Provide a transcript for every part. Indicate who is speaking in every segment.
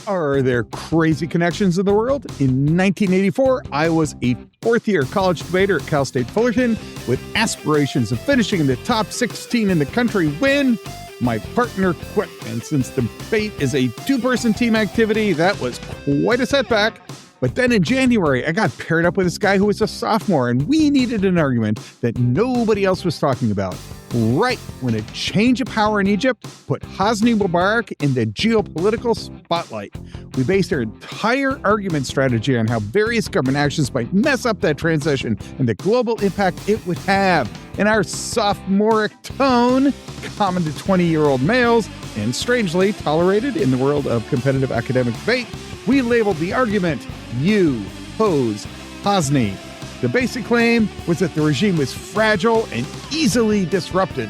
Speaker 1: Are there crazy connections in the world? In 1984, I was a fourth-year college debater at Cal State Fullerton with aspirations of finishing in the top 16 in the country when my partner quit. And since the debate is a two-person team activity, that was quite a setback. But then in January, I got paired up with this guy who was a sophomore, and we needed an argument that nobody else was talking about. Right when a change of power in Egypt put Hosni Mubarak in the geopolitical spotlight. We based our entire argument strategy on how various government actions might mess up that transition and the global impact it would have. In our sophomoric tone, common to 20-year-old males, and strangely tolerated in the world of competitive academic debate, we labeled the argument, "You Pose Hosni." The basic claim was that the regime was fragile and easily disrupted.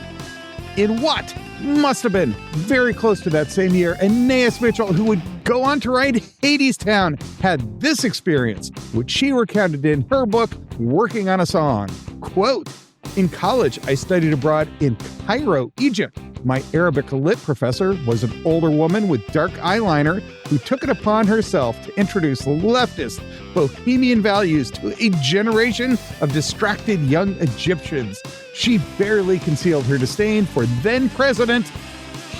Speaker 1: In what must have been very close to that same year, Anais Mitchell, who would go on to write Hadestown, had this experience, which she recounted in her book, Working on a Song. Quote, "In college, I studied abroad in Cairo, Egypt. My Arabic lit professor was an older woman with dark eyeliner who took it upon herself to introduce leftist, bohemian values to a generation of distracted young Egyptians. She barely concealed her disdain for then-President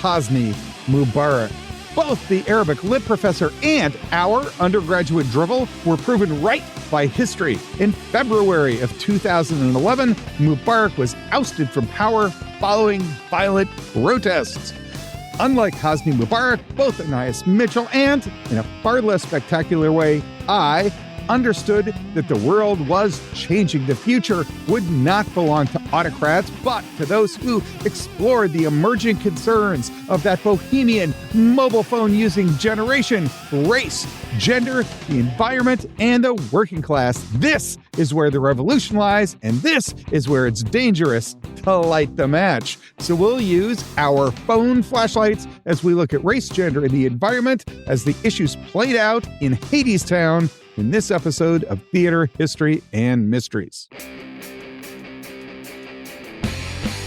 Speaker 1: Hosni Mubarak. Both the Arabic lit professor and our undergraduate drivel were proven right by history. In February of 2011, Mubarak was ousted from power following violent protests. Unlike Hosni Mubarak, both Anais Mitchell and, in a far less spectacular way, I understood that the world was changing. The future would not belong to autocrats, but to those who explored the emerging concerns of that bohemian mobile phone-using generation, race, gender, the environment, and the working class. This is where the revolution lies, and this is where it's dangerous to light the match. So we'll use our phone flashlights as we look at race, gender, and the environment as the issues played out in Hadestown in this episode of Theater, History, and Mysteries.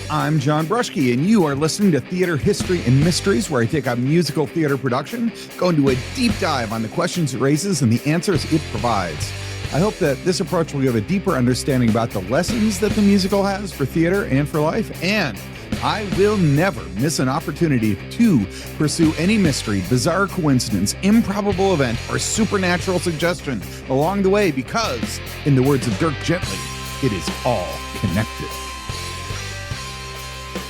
Speaker 1: I'm John Brushke, and you are listening to Theater, History, and Mysteries, where I take a musical theater production, go into a deep dive on the questions it raises and the answers it provides. I hope that this approach will give a deeper understanding about the lessons that the musical has for theater and for life, and I will never miss an opportunity to pursue any mystery, bizarre coincidence, improbable event, or supernatural suggestion along the way because, in the words of Dirk Gently, it is all connected.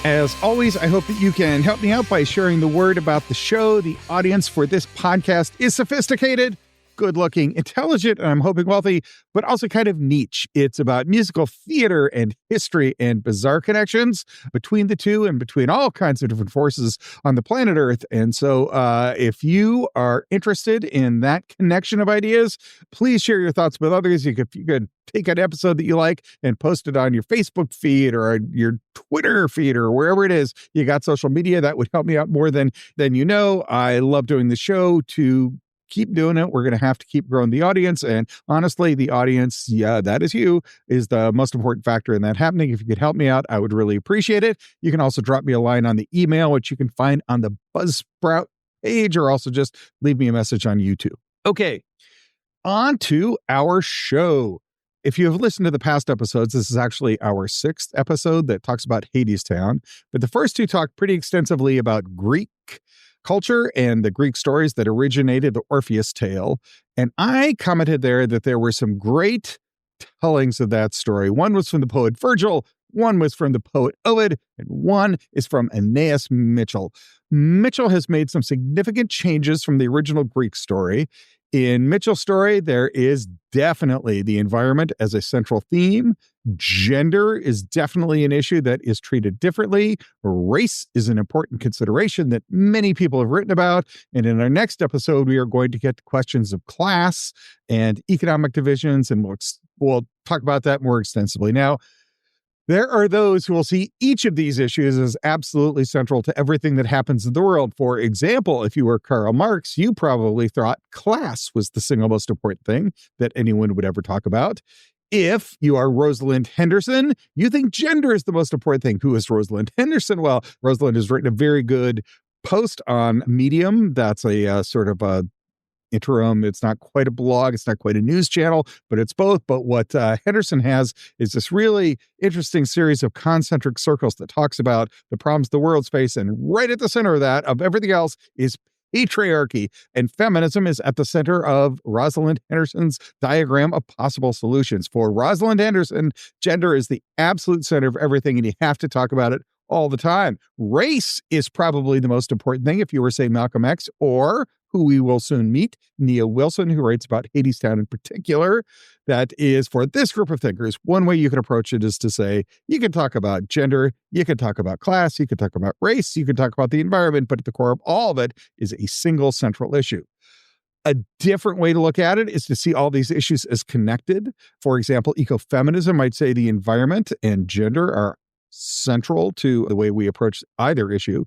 Speaker 1: As always, I hope that you can help me out by sharing the word about the show. The audience for this podcast is sophisticated, good-looking, intelligent, and I'm hoping wealthy, but also kind of niche. It's about musical theater and history and bizarre connections between the two and between all kinds of different forces on the planet Earth. And so if you are interested in that connection of ideas, please share your thoughts with others. You could take an episode that you like and post it on your Facebook feed or your Twitter feed or wherever it is you got social media. That would help me out more than you know. I love doing the show. To keep doing it, we're going to have to keep growing the audience. And honestly, the audience, yeah, that is you, is the most important factor in that happening. If you could help me out, I would really appreciate it. You can also drop me a line on the email, which you can find on the Buzzsprout page, or also just leave me a message on YouTube. Okay, on to our show. If you have listened to the past episodes, this is actually our 6th episode that talks about Hadestown. But the first 2 talk pretty extensively about Greek culture and the Greek stories that originated the Orpheus tale. And I commented there that there were some great tellings of that story. One was from the poet Virgil, one was from the poet Ovid, and one is from Anais Mitchell. Mitchell has made some significant changes from the original Greek story. In Mitchell's story, there is definitely the environment as a central theme. Gender is definitely an issue that is treated differently. Race is an important consideration that many people have written about. And in our next episode, we are going to get to questions of class and economic divisions, and we'll talk about that more extensively. Now, there are those who will see each of these issues as absolutely central to everything that happens in the world. For example, if you were Karl Marx, you probably thought class was the single most important thing that anyone would ever talk about. If you are Rosalind Henderson, you think gender is the most important thing. Who is Rosalind Henderson? Well, Rosalind has written a very good post on Medium. That's a sort of a interim. It's not quite a blog. It's not quite a news channel, but it's both. But what Henderson has is this really interesting series of concentric circles that talks about the problems the world's face. And right at the center of that, of everything else, is patriarchy, and feminism is at the center of Rosalind Henderson's diagram of possible solutions. For Rosalind Henderson, gender is the absolute center of everything, and you have to talk about it all the time. Race is probably the most important thing if you were, say, Malcolm X, or who we will soon meet, Nia Wilson, who writes about Hadestown in particular. That is, for this group of thinkers, one way you can approach it is to say, you can talk about gender, you can talk about class, you can talk about race, you can talk about the environment, but at the core of all of it is a single central issue. A different way to look at it is to see all these issues as connected. For example, ecofeminism might say the environment and gender are central to the way we approach either issue.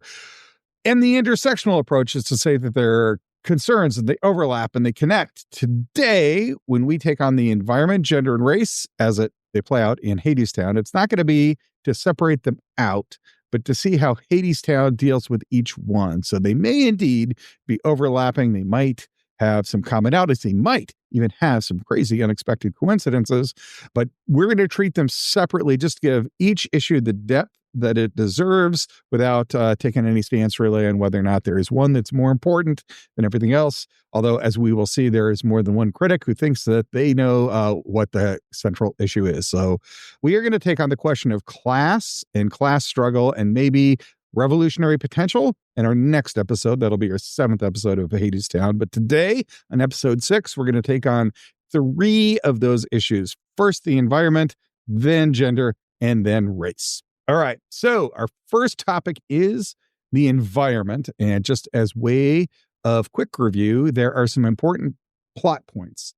Speaker 1: And the intersectional approach is to say that there are concerns and they overlap and they connect. Today, when we take on the environment, gender, and race as they play out in Hadestown, it's not going to be to separate them out, but to see how Hadestown deals with each one. So they may indeed be overlapping. They might have some commonalities. They might even have some crazy unexpected coincidences, but we're going to treat them separately, just to give each issue the depth that it deserves without taking any stance really on whether or not there is one that's more important than everything else. Although, as we will see, there is more than one critic who thinks that they know what the central issue is. So we are going to take on the question of class and class struggle and maybe revolutionary potential in our next episode. That'll be our 7th episode of Hadestown. But today, on episode 6, we're going to take on 3 of those issues. First, the environment, then gender, and then race. All right. So our first topic is the environment. And just as way of quick review, there are some important plot points.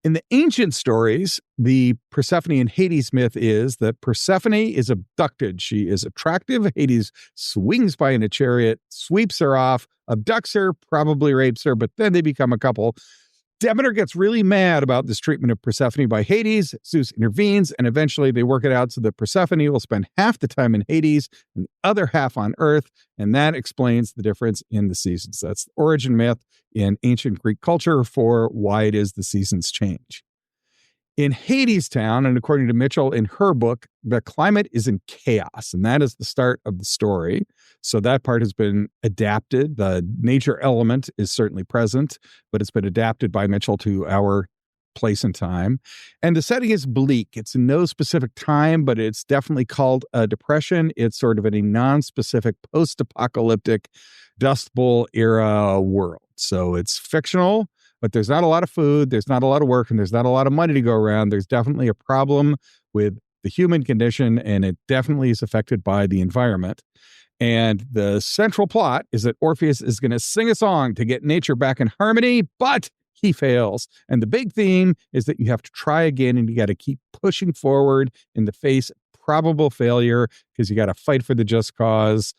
Speaker 1: In the ancient stories, the Persephone and Hades myth is that Persephone is abducted. She is attractive. Hades swings by in a chariot, sweeps her off, abducts her, probably rapes her, but then they become a couple. Demeter gets really mad about this treatment of Persephone by Hades. Zeus intervenes, and eventually they work it out so that Persephone will spend half the time in Hades and the other half on Earth, and that explains the difference in the seasons. That's the origin myth in ancient Greek culture for why it is the seasons change. In Hadestown, and according to Mitchell in her book, the climate is in chaos, and that is the start of the story. So that part has been adapted. The nature element is certainly present, but it's been adapted by Mitchell to our place and time. And the setting is bleak. It's in no specific time, but it's definitely called a depression. It's sort of in a non-specific post-apocalyptic Dust Bowl era world. So it's fictional, but there's not a lot of food, there's not a lot of work, and there's not a lot of money to go around. There's definitely a problem with the human condition, and it definitely is affected by the environment. And the central plot is that Orpheus is going to sing a song to get nature back in harmony, but he fails. And the big theme is that you have to try again, and you got to keep pushing forward in the face of probable failure because you got to fight for the just cause.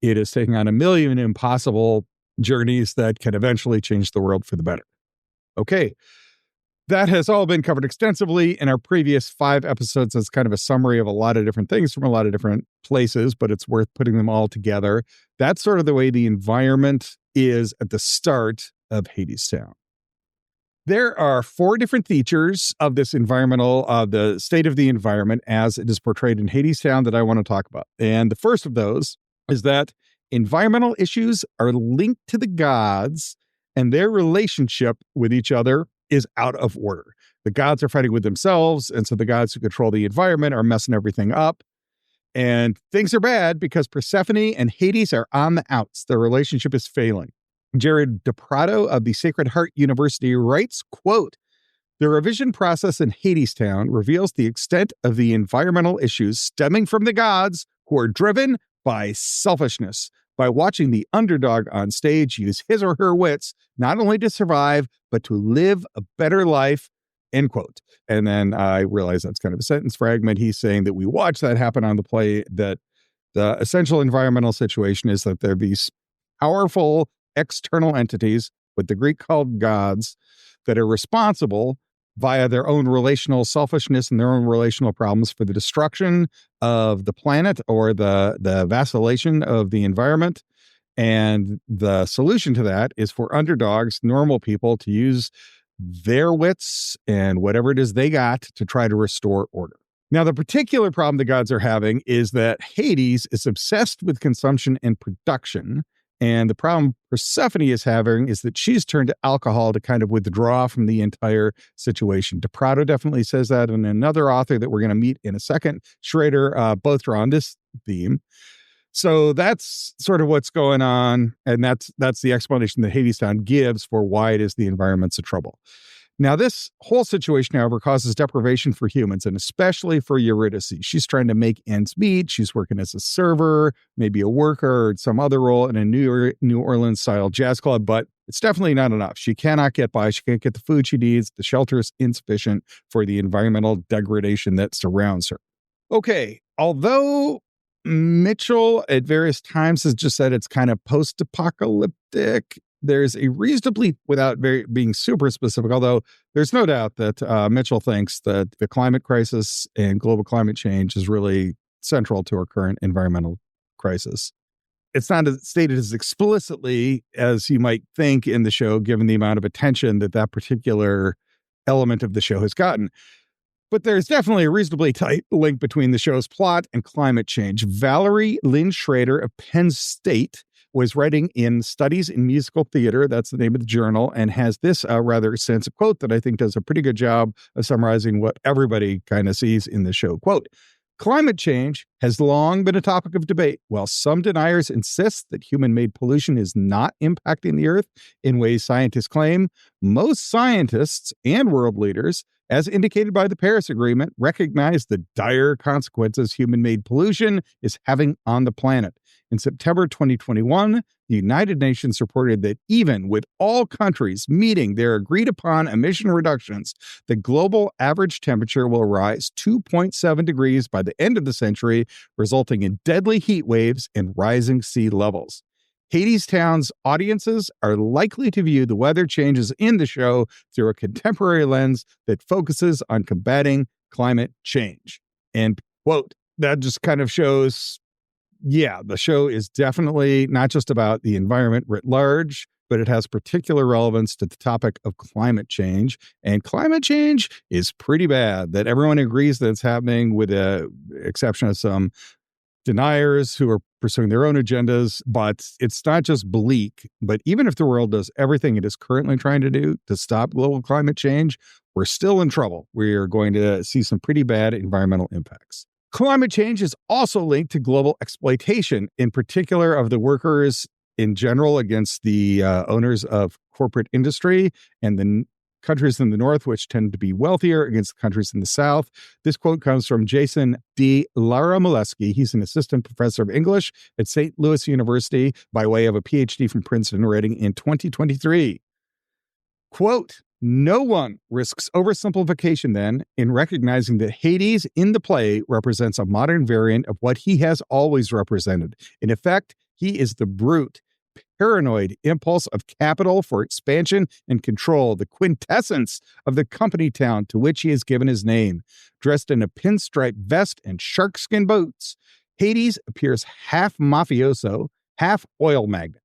Speaker 1: It is taking on a million impossible journeys that can eventually change the world for the better. Okay, that has all been covered extensively in our previous 5 episodes as kind of a summary of a lot of different things from a lot of different places, but it's worth putting them all together. That's sort of the way the environment is at the start of Hadestown. There are 4 different features of this environmental, the state of the environment as it is portrayed in Hadestown that I want to talk about. And the first of those is that environmental issues are linked to the gods, and their relationship with each other is out of order. The gods are fighting with themselves, and so the gods who control the environment are messing everything up. And things are bad because Persephone and Hades are on the outs. Their relationship is failing. Jared DePrado of the Sacred Heart University writes, quote, "The revision process in Hadestown reveals the extent of the environmental issues stemming from the gods who are driven by selfishness. By watching the underdog on stage use his or her wits, not only to survive, but to live a better life," end quote. And then I realize that's kind of a sentence fragment. He's saying that we watch that happen on the play, that the essential environmental situation is that there are these powerful external entities, what the Greek called gods, that are responsible via their own relational selfishness and their own relational problems for the destruction of the planet or the vacillation of the environment. And the solution to that is for underdogs, normal people, to use their wits and whatever it is they got to try to restore order. Now, the particular problem the gods are having is that Hades is obsessed with consumption and production. And the problem Persephone is having is that she's turned to alcohol to kind of withdraw from the entire situation. DePrado definitely says that, and another author that we're going to meet in a second, Schrader, both draw on this theme. So that's sort of what's going on, and that's the explanation that Hadestown gives for why it is the environment's a trouble. Now, this whole situation, however, causes deprivation for humans, and especially for Eurydice. She's trying to make ends meet. She's working as a server, maybe a worker, or some other role in a New Orleans-style jazz club, but it's definitely not enough. She cannot get by. She can't get the food she needs. The shelter is insufficient for the environmental degradation that surrounds her. Okay, although Mitchell at various times has just said it's kind of post-apocalyptic, there's a reasonably, without being super specific, although there's no doubt that Mitchell thinks that the climate crisis and global climate change is really central to our current environmental crisis. It's not stated as explicitly as you might think in the show, given the amount of attention that particular element of the show has gotten. But there's definitely a reasonably tight link between the show's plot and climate change. Valerie Lynn Schrader of Penn State was writing in Studies in Musical Theater, that's the name of the journal, and has this rather extensive quote that I think does a pretty good job of summarizing what everybody kind of sees in the show. Quote, "Climate change has long been a topic of debate. While some deniers insist that human-made pollution is not impacting the Earth in ways scientists claim, most scientists and world leaders, as indicated by the Paris Agreement, recognize the dire consequences human-made pollution is having on the planet. In September 2021, the United Nations reported that even with all countries meeting their agreed-upon emission reductions, the global average temperature will rise 2.7 degrees by the end of the century, resulting in deadly heat waves and rising sea levels. Hadestown's audiences are likely to view the weather changes in the show through a contemporary lens that focuses on combating climate change." End quote. That just kind of shows, yeah, the show is definitely not just about the environment writ large, but it has particular relevance to the topic of climate change. And climate change is pretty bad, that everyone agrees that it's happening, with the exception of some deniers who are pursuing their own agendas. But it's not just bleak, but even if the world does everything it is currently trying to do to stop global climate change, we're still in trouble. We are going to see some pretty bad environmental impacts. Climate change is also linked to global exploitation, in particular of the workers in general against the owners of corporate industry, and the countries in the North, which tend to be wealthier, against the countries in the South. This quote comes from Jason D. Lara Molesky. He's an assistant professor of English at St. Louis University by way of a PhD from Princeton, writing in 2023. Quote, "No one risks oversimplification then in recognizing that Hades in the play represents a modern variant of what he has always represented. In effect, he is the brute, paranoid impulse of capital for expansion and control, the quintessence of the company town to which he has given his name. Dressed in a pinstripe vest and sharkskin boots, Hades appears half mafioso, half oil magnate.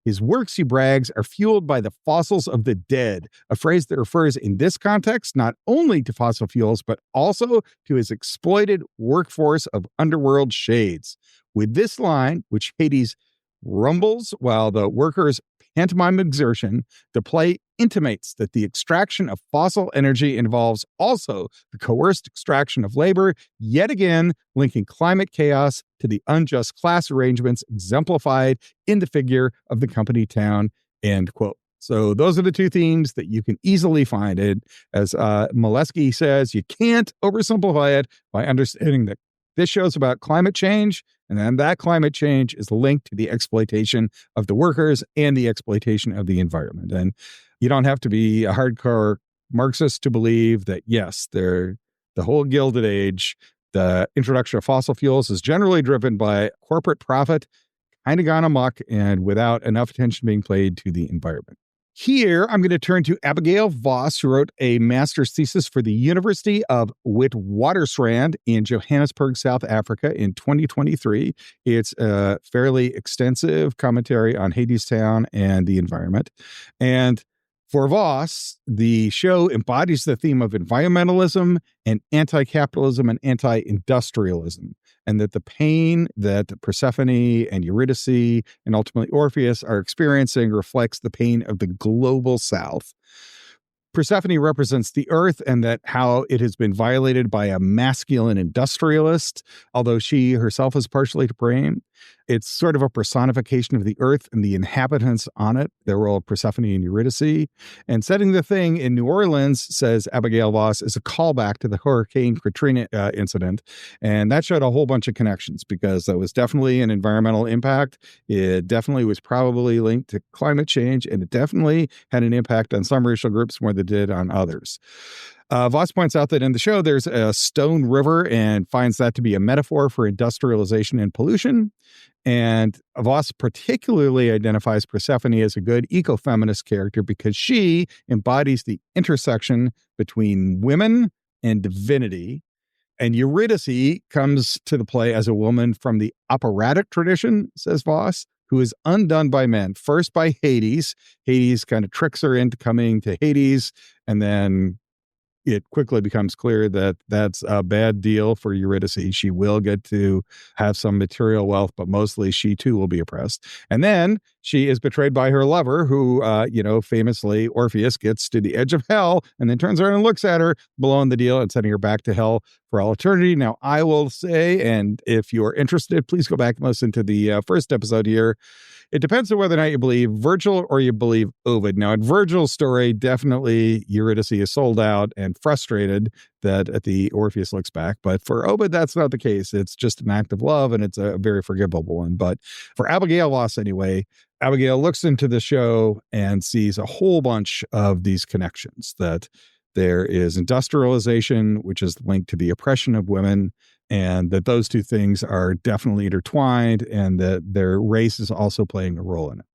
Speaker 1: His works, he brags, are fueled by the fossils of the dead, a phrase that refers in this context not only to fossil fuels, but also to his exploited workforce of underworld shades. With this line, which Hades rumbles while the workers pantomime exertion, the play intimates that the extraction of fossil energy involves also the coerced extraction of labor, yet again linking climate chaos to the unjust class arrangements exemplified in the figure of the company town." End quote. So those are the two themes that you can easily find it. As Molesky says, you can't oversimplify it by understanding that this show's about climate change, and then that climate change is linked to the exploitation of the workers and the exploitation of the environment. And you don't have to be a hardcore Marxist to believe that, yes, the whole Gilded Age, the introduction of fossil fuels is generally driven by corporate profit, kind of gone amok, and without enough attention being paid to the environment. Here, I'm going to turn to Abigail Voss, who wrote a master's thesis for the University of Witwatersrand in Johannesburg, South Africa in 2023. It's a fairly extensive commentary on Hadestown and the environment. And for Voss, the show embodies the theme of environmentalism and anti-capitalism and anti-industrialism, and that the pain that Persephone and Eurydice and ultimately Orpheus are experiencing reflects the pain of the global South. Persephone represents the earth and that how it has been violated by a masculine industrialist, although she herself is partially to blame. It's sort of a personification of the earth and the inhabitants on it, the role of Persephone and Eurydice. And setting the thing in New Orleans, says Abigail Voss, is a callback to the Hurricane Katrina incident. And that showed a whole bunch of connections because that was definitely an environmental impact. It definitely was probably linked to climate change, and it definitely had an impact on some racial groups more than it did on others. Voss points out that in the show, there's a stone river and finds that to be a metaphor for industrialization and pollution. And Voss particularly identifies Persephone as a good ecofeminist character because she embodies the intersection between women and divinity. And Eurydice comes to the play as a woman from the operatic tradition, says Voss, who is undone by men, first by Hades. Hades kind of tricks her into coming to Hades, and then it quickly becomes clear that that's a bad deal for Eurydice. She will get to have some material wealth, but mostly she too will be oppressed. And then she is betrayed by her lover, who, famously Orpheus gets to the edge of hell and then turns around and looks at her, blowing the deal and sending her back to hell for all eternity. Now, I will say, and if you're interested, please go back and listen to the first episode here. It depends on whether or not you believe Virgil or you believe Ovid. Now, in Virgil's story, definitely Eurydice is sold out and frustrated that the Orpheus looks back. But for Ovid, that's not the case. It's just an act of love, and it's a very forgivable one. But for Abigail Voss, anyway, Abigail looks into the show and sees a whole bunch of these connections, that there is industrialization, which is linked to the oppression of women, and that those two things are definitely intertwined, and that their race is also playing a role in it.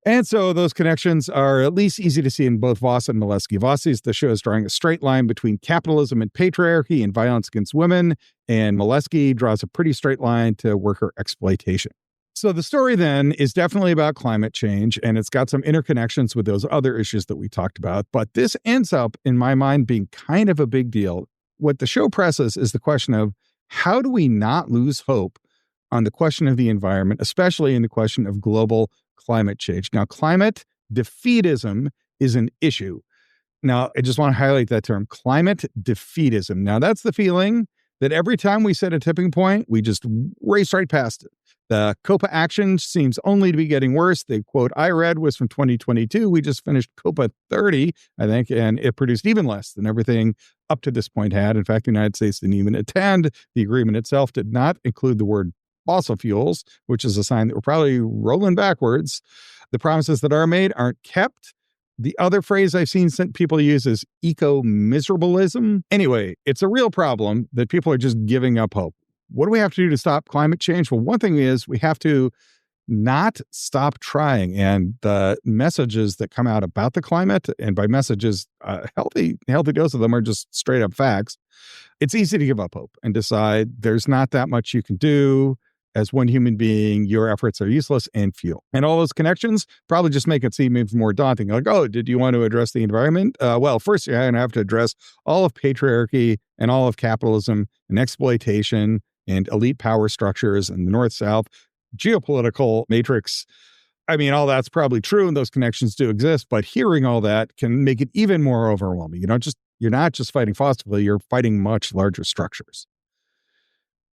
Speaker 1: And so those connections are at least easy to see in both Voss and Molesky. Voss sees the show as drawing a straight line between capitalism and patriarchy and violence against women, and Molesky draws a pretty straight line to worker exploitation. So the story then is definitely about climate change, and it's got some interconnections with those other issues that we talked about. But this ends up, in my mind, being kind of a big deal. What the show presses is the question of how do we not lose hope on the question of the environment, especially in the question of global climate change. Now, climate defeatism is an issue. Now, I just want to highlight that term, climate defeatism. Now, that's the feeling that every time we set a tipping point, we just race right past it. The COPA action seems only to be getting worse. The quote I read was from 2022. We just finished COPA 30, I think, and it produced even less than everything up to this point had. In fact, the United States didn't even attend. The agreement itself did not include the word fossil fuels, which is a sign that we're probably rolling backwards. The promises that are made aren't kept. The other phrase I've seen people use is eco-miserableism. Anyway, it's a real problem that people are just giving up hope. What do we have to do to stop climate change? Well, one thing is we have to not stop trying. And the messages that come out about the climate, and by messages, healthy dose of them are just straight up facts. It's easy to give up hope and decide there's not that much you can do. As one human being, your efforts are useless and futile. And all those connections probably just make it seem even more daunting. Like, oh, did you want to address the environment? Well, first you're going to have to address all of patriarchy and all of capitalism and exploitation and elite power structures and the North-South geopolitical matrix. I mean, all that's probably true and those connections do exist, but hearing all that can make it even more overwhelming. You're not just fighting fossil fuel, you're fighting much larger structures.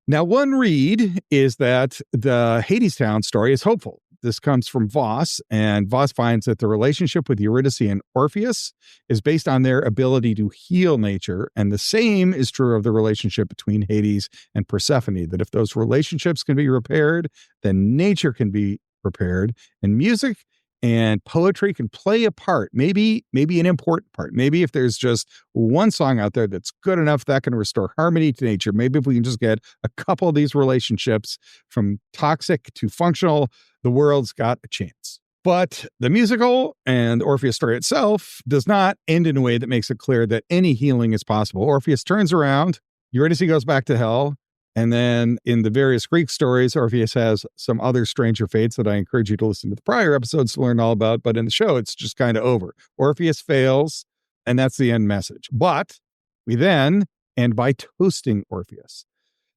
Speaker 1: Now, one read is that the Hadestown story is hopeful. This comes from Voss, and Voss finds that the relationship with Eurydice and Orpheus is based on their ability to heal nature, and the same is true of the relationship between Hades and Persephone, that if those relationships can be repaired, then nature can be repaired, and music and poetry can play a part, maybe an important part. Maybe if there's just one song out there that's good enough, that can restore harmony to nature. Maybe if we can just get a couple of these relationships from toxic to functional, the world's got a chance. But the musical and the Orpheus story itself does not end in a way that makes it clear that any healing is possible. Orpheus turns around, Eurydice goes back to hell, and then in the various Greek stories, Orpheus has some other stranger fates that I encourage you to listen to the prior episodes to learn all about. But in the show, it's just kind of over. Orpheus fails, and that's the end message. But we then end by toasting Orpheus.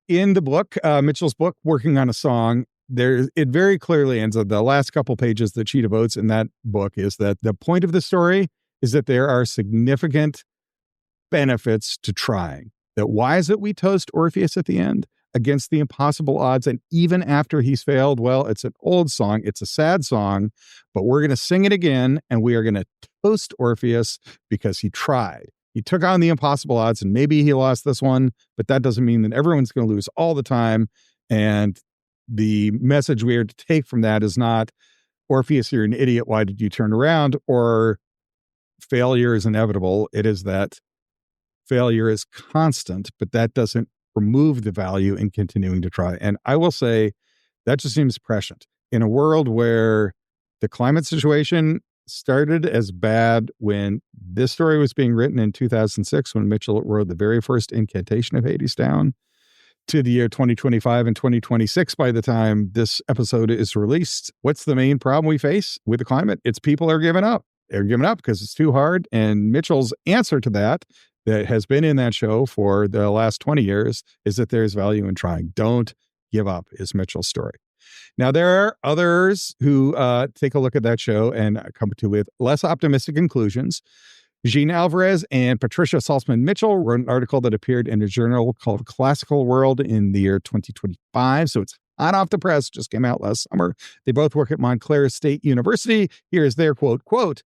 Speaker 1: In the book, Mitchell's book, Working on a Song, it very clearly ends. The last couple pages that she devotes in that book is that the point of the story is that there are significant benefits to trying. That why is it we toast Orpheus at the end against the impossible odds? And even after he's failed, well, it's an old song. It's a sad song, but we're going to sing it again. And we are going to toast Orpheus because he tried. He took on the impossible odds, and maybe he lost this one, but that doesn't mean that everyone's going to lose all the time. And the message we are to take from that is not, Orpheus, you're an idiot, why did you turn around? Or failure is inevitable. It is that failure is constant, but that doesn't remove the value in continuing to try. And I will say that just seems prescient. In a world where the climate situation started as bad when this story was being written in 2006, when Mitchell wrote the very first incantation of Hadestown, to the year 2025 and 2026 by the time this episode is released. What's the main problem we face with the climate? It's people are giving up. They're giving up because it's too hard. And Mitchell's answer to that has been in that show for the last 20 years, is that there's value in trying. Don't give up, is Mitchell's story. Now, there are others who take a look at that show and come to with less optimistic conclusions. Jean Alvarez and Patricia Salzman Mitchell wrote an article that appeared in a journal called Classical World in the year 2025. So it's hot off the press, just came out last summer. They both work at Montclair State University. Here's their quote,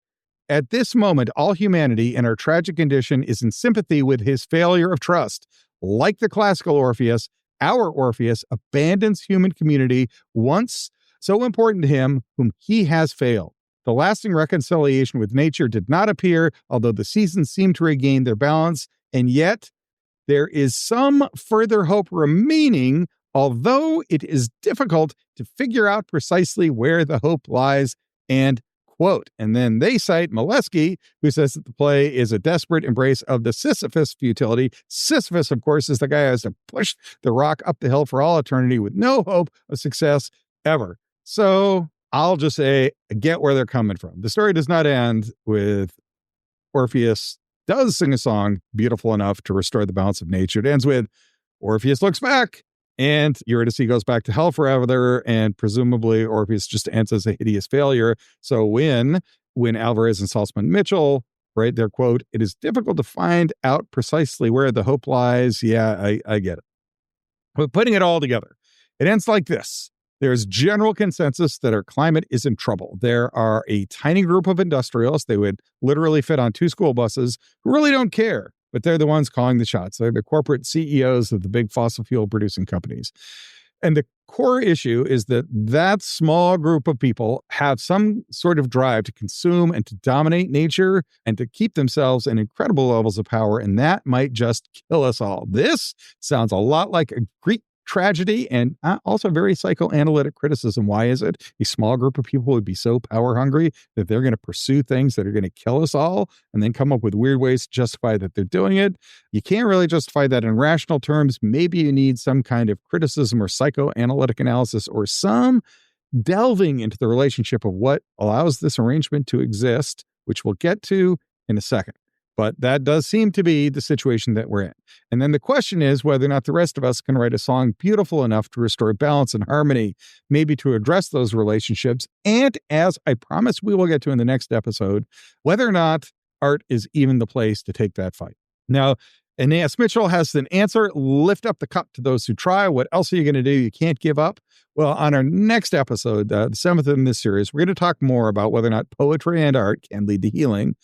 Speaker 1: "At this moment, all humanity in our tragic condition is in sympathy with his failure of trust. Like the classical Orpheus, our Orpheus abandons human community once so important to him, whom he has failed. The lasting reconciliation with nature did not appear, although the seasons seem to regain their balance, and yet there is some further hope remaining, although it is difficult to figure out precisely where the hope lies," and quote. And then they cite Molesky, who says that the play is a desperate embrace of the Sisyphus futility. Sisyphus, of course, is the guy who has to push the rock up the hill for all eternity with no hope of success ever. So I'll just say, I get where they're coming from. The story does not end with Orpheus does sing a song beautiful enough to restore the balance of nature. It ends with Orpheus looks back and Eurydice goes back to hell forever. And presumably Orpheus just ends as a hideous failure. So when Alvarez and Salzman Mitchell write their quote, "It is difficult to find out precisely where the hope lies." Yeah, I get it. But putting it all together, it ends like this. There's general consensus that our climate is in trouble. There are a tiny group of industrialists, they would literally fit on 2 school buses, who really don't care, but they're the ones calling the shots. They're the corporate CEOs of the big fossil fuel producing companies. And the core issue is that that small group of people have some sort of drive to consume and to dominate nature and to keep themselves in incredible levels of power. And that might just kill us all. This sounds a lot like a Greek tragedy and also very psychoanalytic criticism. Why is it a small group of people would be so power hungry that they're going to pursue things that are going to kill us all and then come up with weird ways to justify that they're doing it? You can't really justify that in rational terms. Maybe you need some kind of criticism or psychoanalytic analysis or some delving into the relationship of what allows this arrangement to exist, which we'll get to in a second. But that does seem to be the situation that we're in. And then the question is whether or not the rest of us can write a song beautiful enough to restore balance and harmony, maybe to address those relationships. And as I promise we will get to in the next episode, whether or not art is even the place to take that fight. Now, Anais Mitchell has an answer. Lift up the cup to those who try. What else are you going to do? You can't give up. Well, on our next episode, the 7th in this series, we're going to talk more about whether or not poetry and art can lead to healing.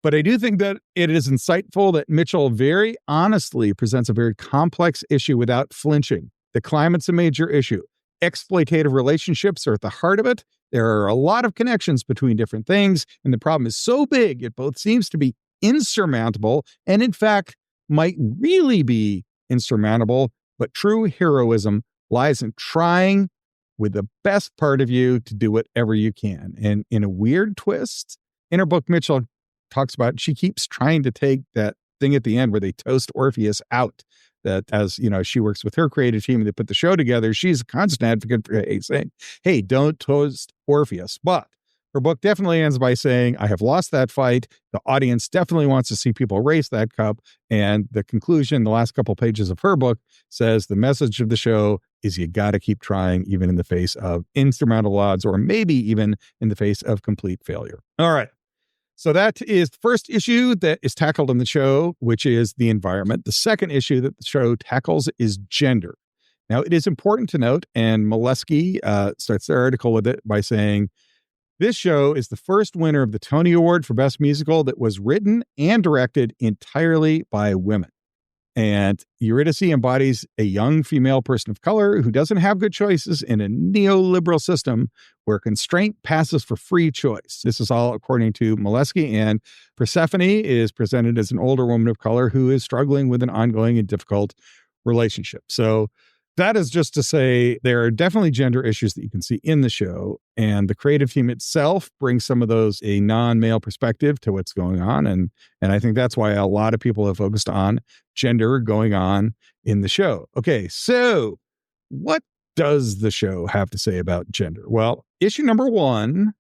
Speaker 1: But I do think that it is insightful that Mitchell very honestly presents a very complex issue without flinching. The climate's a major issue. Exploitative relationships are at the heart of it. There are a lot of connections between different things, and the problem is so big, it both seems to be insurmountable and, in fact, might really be insurmountable. But true heroism lies in trying with the best part of you to do whatever you can. And in a weird twist, in her book, Mitchell talks about she keeps trying to take that thing at the end where they toast Orpheus out. That as, she works with her creative team and they put the show together, she's a constant advocate for saying, hey, don't toast Orpheus. But her book definitely ends by saying, I have lost that fight. The audience definitely wants to see people race that cup. And the conclusion, the last couple pages of her book says the message of the show is you got to keep trying, even in the face of insurmountable odds, or maybe even in the face of complete failure. All right. So that is the first issue that is tackled in the show, which is the environment. The second issue that the show tackles is gender. Now, it is important to note, and Molesky starts their article with it by saying, this show is the first winner of the Tony Award for Best Musical that was written and directed entirely by women. And Eurydice embodies a young female person of color who doesn't have good choices in a neoliberal system where constraint passes for free choice. This is all according to Molesky, and Persephone is presented as an older woman of color who is struggling with an ongoing and difficult relationship. So that is just to say there are definitely gender issues that you can see in the show, and the creative team itself brings some of those a non-male perspective to what's going on. And I think that's why a lot of people have focused on gender going on in the show. Okay, so what does the show have to say about gender? Well, issue number 1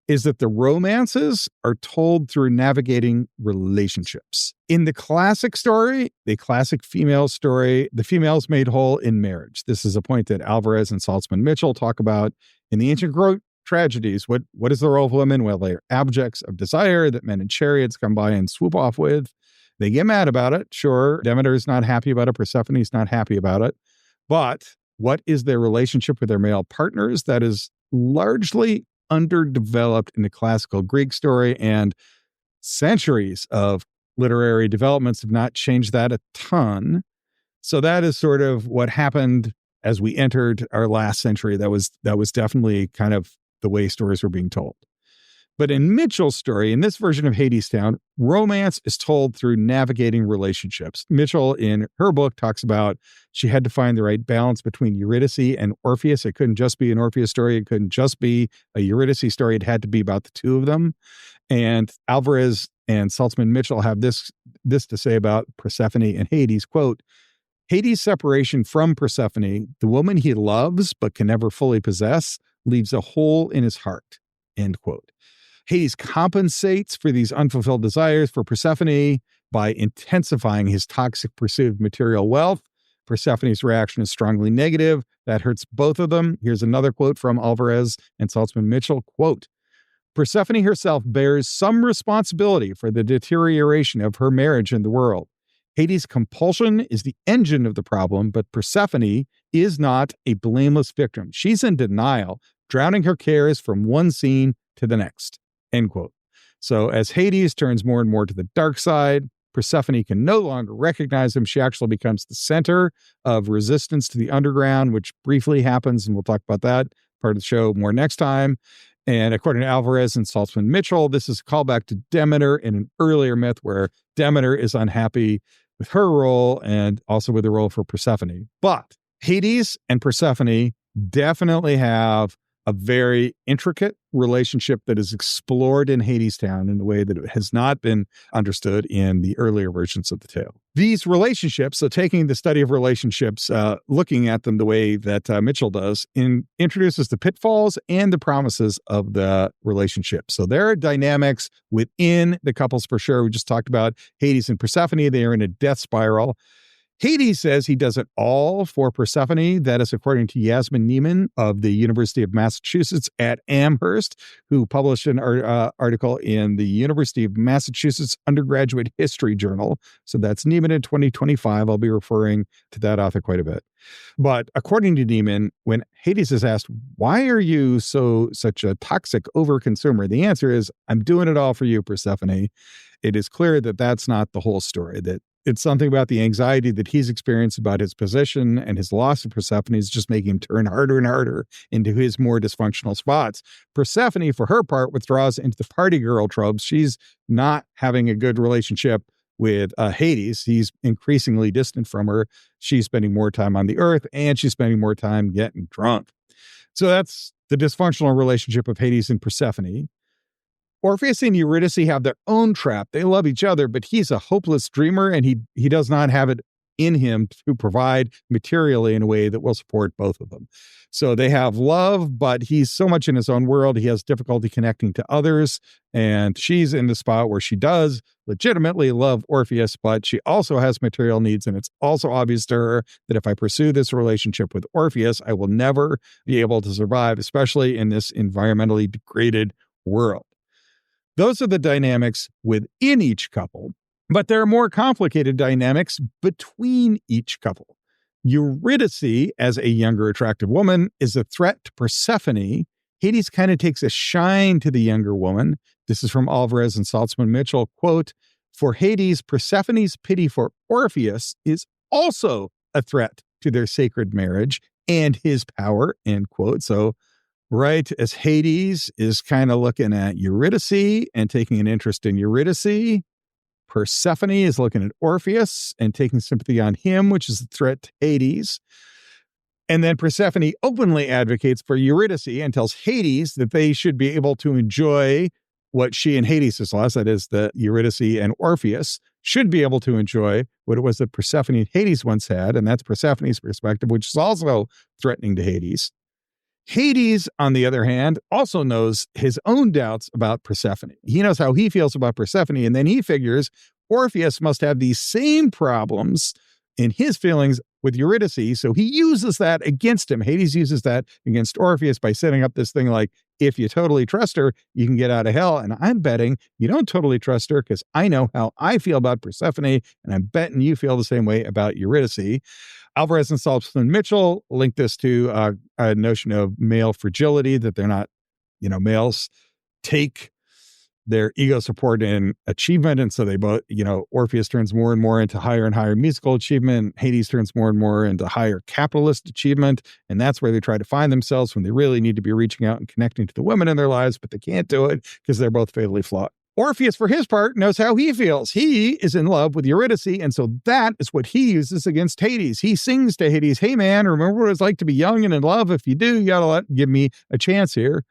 Speaker 1: is that the romances are told through navigating relationships. In the classic story, the classic female story, the female's made whole in marriage. This is a point that Alvarez and Saltzman Mitchell talk about in the ancient Greek tragedies. What is the role of women? Well, they're objects of desire that men in chariots come by and swoop off with. They get mad about it. Sure, Demeter's not happy about it. Persephone's not happy about it. But what is their relationship with their male partners? That is largely underdeveloped in the classical Greek story, and centuries of literary developments have not changed that a ton. So that is sort of what happened as we entered our last century. That was definitely kind of the way stories were being told. But in Mitchell's story, in this version of Hadestown, romance is told through navigating relationships. Mitchell, in her book, talks about she had to find the right balance between Eurydice and Orpheus. It couldn't just be an Orpheus story. It couldn't just be a Eurydice story. It had to be about the two of them. And Alvarez and Saltzman Mitchell have this to say about Persephone and Hades, quote, Hades' separation from Persephone, the woman he loves but can never fully possess, leaves a hole in his heart, end quote. Hades compensates for these unfulfilled desires for Persephone by intensifying his toxic pursuit of material wealth. Persephone's reaction is strongly negative. That hurts both of them. Here's another quote from Alvarez and Saltzman Mitchell, quote, Persephone herself bears some responsibility for the deterioration of her marriage in the world. Hades' compulsion is the engine of the problem, but Persephone is not a blameless victim. She's in denial, drowning her cares from one scene to the next. End quote. So as Hades turns more and more to the dark side, Persephone can no longer recognize him. She actually becomes the center of resistance to the underground, which briefly happens, and we'll talk about that part of the show more next time. And according to Alvarez and Saltzman Mitchell, this is a callback to Demeter in an earlier myth where Demeter is unhappy with her role and also with the role for Persephone. But Hades and Persephone definitely have a very intricate relationship that is explored in Hadestown in a way that it has not been understood in the earlier versions of the tale. These relationships, so taking the study of relationships, looking at them the way that Mitchell does, introduces the pitfalls and the promises of the relationship. So there are dynamics within the couples for sure. We just talked about Hades and Persephone. They are in a death spiral. Hades says he does it all for Persephone. That is according to Yasmin Neiman of the University of Massachusetts at Amherst, who published an article in the University of Massachusetts Undergraduate History Journal. So that's Neiman in 2025. I'll be referring to that author quite a bit. But according to Neiman, when Hades is asked, why are you such a toxic overconsumer? The answer is, I'm doing it all for you, Persephone. It is clear that that's not the whole story, that it's something about the anxiety that he's experienced about his position and his loss of Persephone is just making him turn harder and harder into his more dysfunctional spots. Persephone, for her part, withdraws into the party girl tropes. She's not having a good relationship with Hades. He's increasingly distant from her. She's spending more time on the earth, and she's spending more time getting drunk. So that's the dysfunctional relationship of Hades and Persephone. Orpheus and Eurydice have their own trap. They love each other, but he's a hopeless dreamer, and he does not have it in him to provide materially in a way that will support both of them. So they have love, but he's so much in his own world, he has difficulty connecting to others. And she's in the spot where she does legitimately love Orpheus, but she also has material needs. And it's also obvious to her that if I pursue this relationship with Orpheus, I will never be able to survive, especially in this environmentally degraded world. Those are the dynamics within each couple, but there are more complicated dynamics between each couple. Eurydice, as a younger, attractive woman, is a threat to Persephone. Hades kind of takes a shine to the younger woman. This is from Alvarez and Saltzman Mitchell, quote, "For Hades, Persephone's pity for Orpheus is also a threat to their sacred marriage and his power," end quote. So right as Hades is kind of looking at Eurydice and taking an interest in Eurydice, Persephone is looking at Orpheus and taking sympathy on him, which is a threat to Hades. And then Persephone openly advocates for Eurydice and tells Hades that they should be able to enjoy what she and Hades has lost, that is, that Eurydice and Orpheus should be able to enjoy what it was that Persephone and Hades once had, and that's Persephone's perspective, which is also threatening to Hades. Hades, on the other hand, also knows his own doubts about Persephone. He knows how he feels about Persephone, and then he figures Orpheus must have these same problems in his feelings with Eurydice, so he uses that against him. Hades uses that against Orpheus by setting up this thing like, if you totally trust her, you can get out of hell. And I'm betting you don't totally trust her because I know how I feel about Persephone, and I'm betting you feel the same way about Eurydice. Alvarez and Saltzman Mitchell link this to a notion of male fragility, that they're not, males take their ego support in achievement. And so they both, Orpheus turns more and more into higher and higher musical achievement. Hades turns more and more into higher capitalist achievement. And that's where they try to find themselves when they really need to be reaching out and connecting to the women in their lives, but they can't do it because they're both fatally flawed. Orpheus, for his part, knows how he feels. He is in love with Eurydice, and so that is what he uses against Hades. He sings to Hades, "Hey, man, remember what it's like to be young and in love? If you do, you gotta give me a chance here."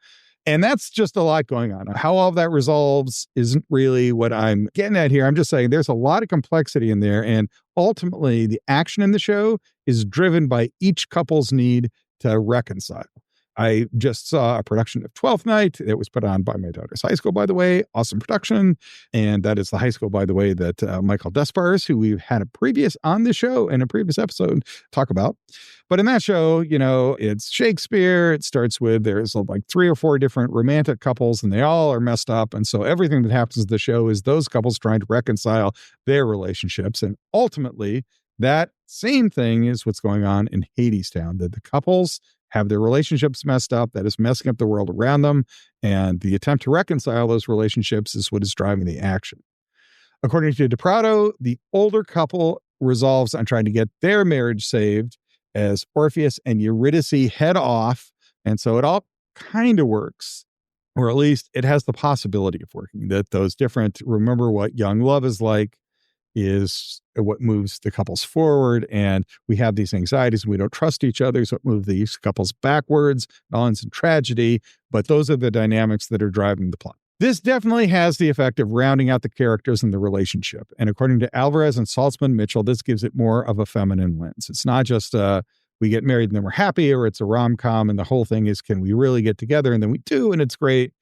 Speaker 1: And that's just a lot going on. How all of that resolves isn't really what I'm getting at here. I'm just saying there's a lot of complexity in there, and ultimately the action in the show is driven by each couple's need to reconcile. I just saw a production of 12th Night. It was put on by my daughter's high school, by the way. Awesome production. And that is the high school, by the way, that Michael Despars, who we've had on the show in a previous episode, talk about. But in that show, it's Shakespeare. It starts with there's like 3 or 4 different romantic couples, and they all are messed up. And so everything that happens in the show is those couples trying to reconcile their relationships. And ultimately, that same thing is what's going on in Hadestown, that the couples have their relationships messed up, that is messing up the world around them, and the attempt to reconcile those relationships is what is driving the action. According to DePrado, the older couple resolves on trying to get their marriage saved as Orpheus and Eurydice head off, and so it all kind of works, or at least it has the possibility of working, that those different, remember what young love is like, is what moves the couples forward. And we have these anxieties and we don't trust each other. So it moves these couples backwards, it all ends in tragedy. But those are the dynamics that are driving the plot. This definitely has the effect of rounding out the characters in the relationship. And according to Alvarez and Saltzman Mitchell, this gives it more of a feminine lens. It's not just we get married and then we're happy, or it's a rom-com and the whole thing is, can we really get together? And then we do, and it's great.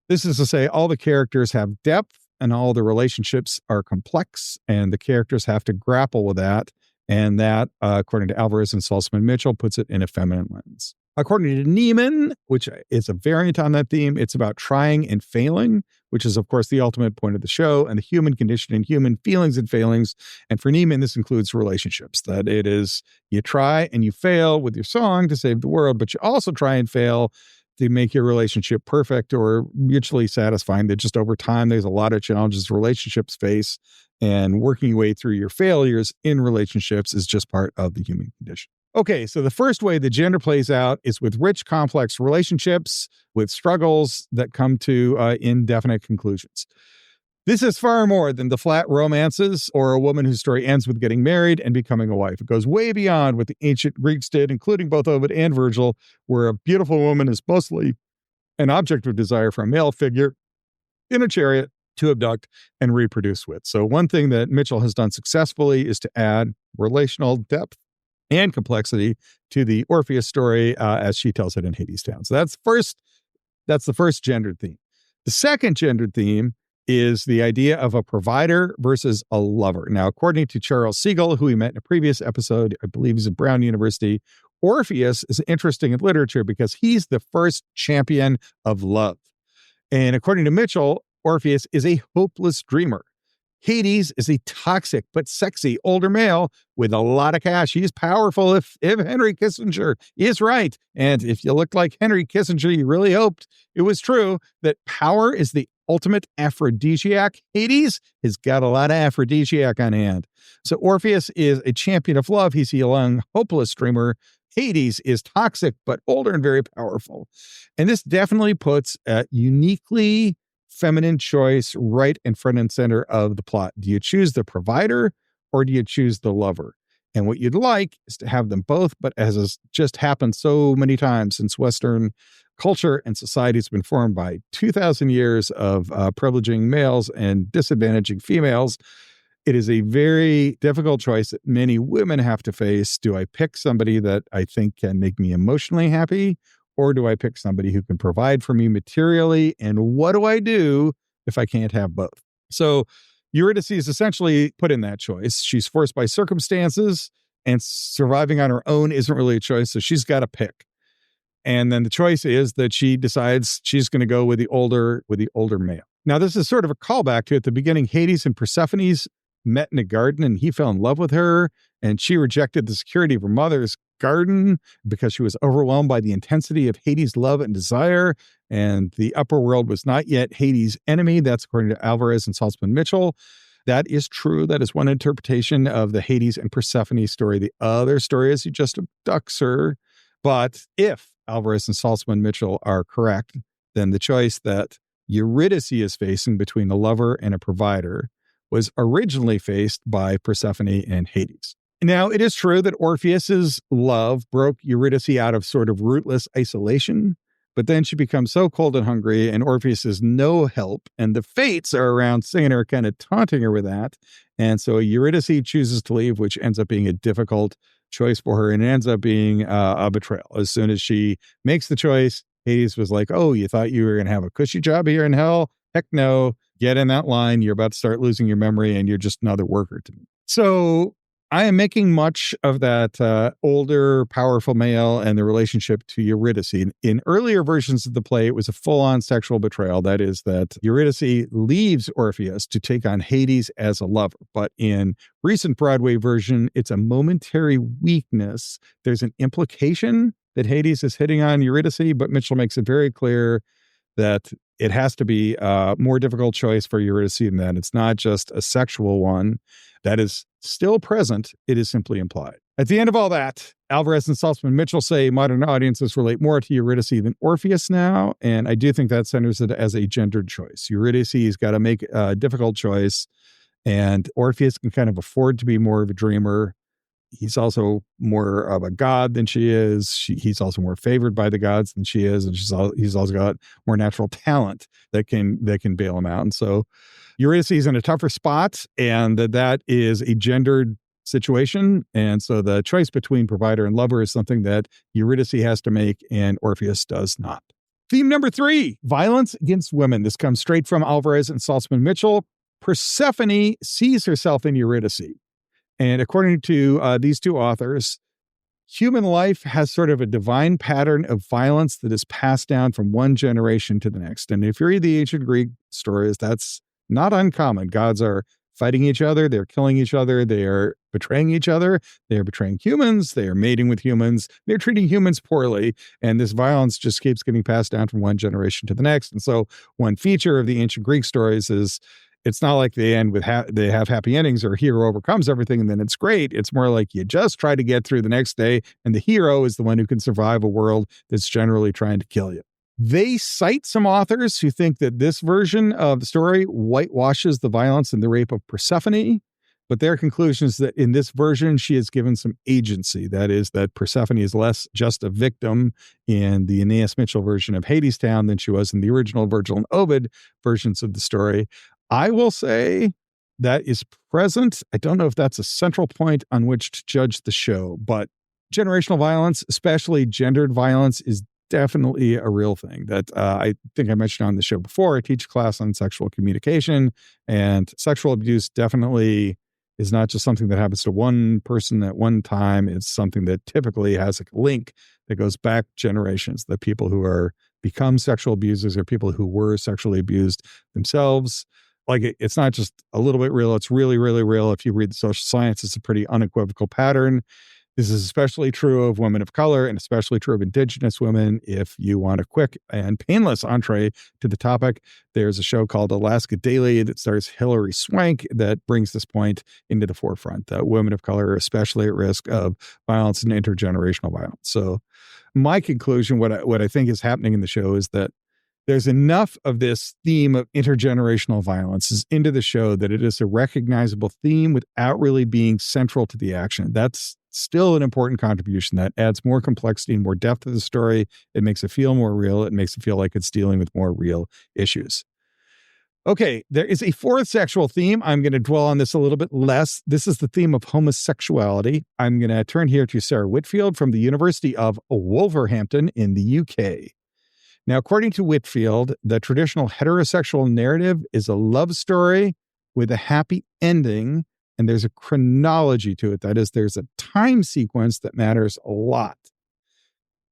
Speaker 1: This is to say all the characters have depth, and all the relationships are complex, and the characters have to grapple with that. And that, according to Alvarez and Saltzman Mitchell, puts it in a feminine lens. According to Neiman, which is a variant on that theme, it's about trying and failing, which is, of course, the ultimate point of the show, and the human condition and human feelings and failings. And for Neiman, this includes relationships, that it is you try and you fail with your song to save the world, but you also try and fail to make your relationship perfect or mutually satisfying, that just over time, there's a lot of challenges relationships face, and working your way through your failures in relationships is just part of the human condition. Okay, so the first way the gender plays out is with rich, complex relationships with struggles that come to indefinite conclusions. This is far more than the flat romances or a woman whose story ends with getting married and becoming a wife. It goes way beyond what the ancient Greeks did, including both Ovid and Virgil, where a beautiful woman is mostly an object of desire for a male figure in a chariot to abduct and reproduce with. So one thing that Mitchell has done successfully is to add relational depth and complexity to the Orpheus story as she tells it in Hadestown. So that's the first gendered theme. The second gendered theme is the idea of a provider versus a lover. Now, according to Charles Siegel, who we met in a previous episode, I believe he's at Brown University, Orpheus is interesting in literature because he's the first champion of love. And according to Mitchell, Orpheus is a hopeless dreamer. Hades is a toxic but sexy older male with a lot of cash. He's powerful if Henry Kissinger is right. And if you look like Henry Kissinger, you really hoped it was true that power is the ultimate aphrodisiac. Hades has got a lot of aphrodisiac on hand. So Orpheus is a champion of love. He's a young, hopeless dreamer. Hades is toxic but older and very powerful. And this definitely puts a uniquely feminine choice right in front and center of the plot. Do you choose the provider or do you choose the lover? And what you'd like is to have them both, but as has just happened so many times since Western culture and society has been formed by 2,000 years of privileging males and disadvantaging females, it is a very difficult choice that many women have to face. Do I pick somebody that I think can make me emotionally happy? Or do I pick somebody who can provide for me materially? And what do I do if I can't have both? So Eurydice is essentially put in that choice. She's forced by circumstances, and surviving on her own isn't really a choice. So she's got to pick. And then the choice is that she decides she's going to go with the older male. Now, this is sort of a callback to at the beginning, Hades and Persephone's met in a garden and he fell in love with her, and she rejected the security of her mother's garden because she was overwhelmed by the intensity of Hades' love and desire, and the upper world was not yet Hades' enemy. That's according to Alvarez and Saltzman Mitchell. That is true. That is one interpretation of the Hades and Persephone story. The other story is he just abducts her. But if Alvarez and Saltzman Mitchell are correct, then the choice that Eurydice is facing between a lover and a provider was originally faced by Persephone and Hades. Now, it is true that Orpheus's love broke Eurydice out of sort of rootless isolation, but then she becomes so cold and hungry, and Orpheus is no help, and the fates are around seeing her, kind of taunting her with that. And so Eurydice chooses to leave, which ends up being a difficult choice for her, and it ends up being a betrayal. As soon as she makes the choice, Hades was like, oh, you thought you were going to have a cushy job here in hell? Heck no. Get in that line. You're about to start losing your memory, and you're just another worker to me. So I am making much of that older, powerful male and the relationship to Eurydice. In earlier versions of the play, it was a full-on sexual betrayal. That is, that Eurydice leaves Orpheus to take on Hades as a lover. But in recent Broadway version, it's a momentary weakness. There's an implication that Hades is hitting on Eurydice, but Mitchell makes it very clear that it has to be a more difficult choice for Eurydice than that. It's not just a sexual one that is still present. It is simply implied. At the end of all that, Alvarez and Saltzman Mitchell say modern audiences relate more to Eurydice than Orpheus now. And I do think that centers it as a gendered choice. Eurydice has got to make a difficult choice, and Orpheus can kind of afford to be more of a dreamer. He's also more of a god than she is. He's also more favored by the gods than she is. And he's also got more natural talent that can bail him out. And so Eurydice is in a tougher spot, and that is a gendered situation. And so the choice between provider and lover is something that Eurydice has to make, and Orpheus does not. Theme number 3, violence against women. This comes straight from Alvarez and Saltzman Mitchell. Persephone sees herself in Eurydice. And according to these two authors, human life has sort of a divine pattern of violence that is passed down from one generation to the next. And if you read the ancient Greek stories, that's not uncommon. Gods are fighting each other. They're killing each other. They are betraying each other. They are betraying humans. They are mating with humans. They're treating humans poorly. And this violence just keeps getting passed down from one generation to the next. And so one feature of the ancient Greek stories is it's not like they end with they have happy endings or hero overcomes everything and then it's great. It's more like you just try to get through the next day, and the hero is the one who can survive a world that's generally trying to kill you. They cite some authors who think that this version of the story whitewashes the violence and the rape of Persephone, but their conclusion is that in this version, she is given some agency. That is, that Persephone is less just a victim in the Anais Mitchell version of Hadestown than she was in the original Virgil and Ovid versions of the story. I will say that is present. I don't know if that's a central point on which to judge the show, but generational violence, especially gendered violence, is definitely a real thing that I think I mentioned on the show before. I teach a class on sexual communication, and sexual abuse definitely is not just something that happens to one person at one time. It's something that typically has a link that goes back generations. The people who are become sexual abusers are people who were sexually abused themselves. Like, it's not just a little bit real. It's really, really real. If you read the social science, it's a pretty unequivocal pattern. This is especially true of women of color and especially true of Indigenous women. If you want a quick and painless entree to the topic, there's a show called Alaska Daily that stars Hilary Swank that brings this point into the forefront, that women of color are especially at risk of violence and intergenerational violence. So my conclusion, what I think is happening in the show is that there's enough of this theme of intergenerational violence is into the show that it is a recognizable theme without really being central to the action. That's still an important contribution that adds more complexity and more depth to the story. It makes it feel more real. It makes it feel like it's dealing with more real issues. Okay, there is a fourth sexual theme. I'm going to dwell on this a little bit less. This is the theme of homosexuality. I'm going to turn here to Sarah Whitfield from the University of Wolverhampton in the UK. Now, according to Whitfield, the traditional heterosexual narrative is a love story with a happy ending, and there's a chronology to it. That is, there's a time sequence that matters a lot.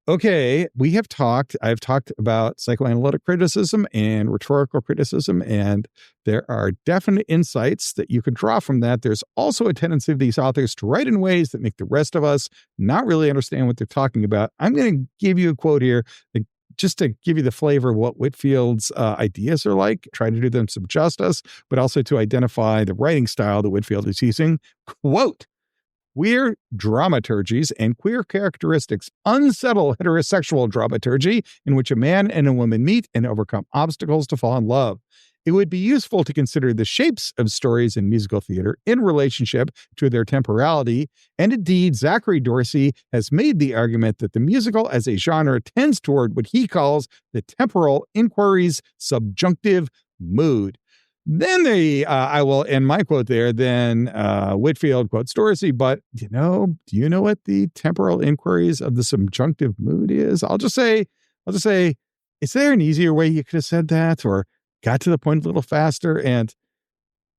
Speaker 1: Okay, I've talked about psychoanalytic criticism and rhetorical criticism, and there are definite insights that you can draw from that. There's also a tendency of these authors to write in ways that make the rest of us not really understand what they're talking about. I'm going to give you a quote here that just to give you the flavor of what Whitfield's ideas are like, try to do them some justice, but also to identify the writing style that Whitfield is using. Quote, "Queer dramaturgies and queer characteristics unsettle heterosexual dramaturgy in which a man and a woman meet and overcome obstacles to fall in love. It would be useful to consider the shapes of stories in musical theater in relationship to their temporality, and indeed, Zachary Dorsey has made the argument that the musical as a genre tends toward what he calls the temporal inquiry's subjunctive mood." Then I will end my quote there. Then Whitfield quotes Dorsey, but do you know what the temporal inquiries of the subjunctive mood is? I'll just say, is there an easier way you could have said that, or got to the point a little faster? And,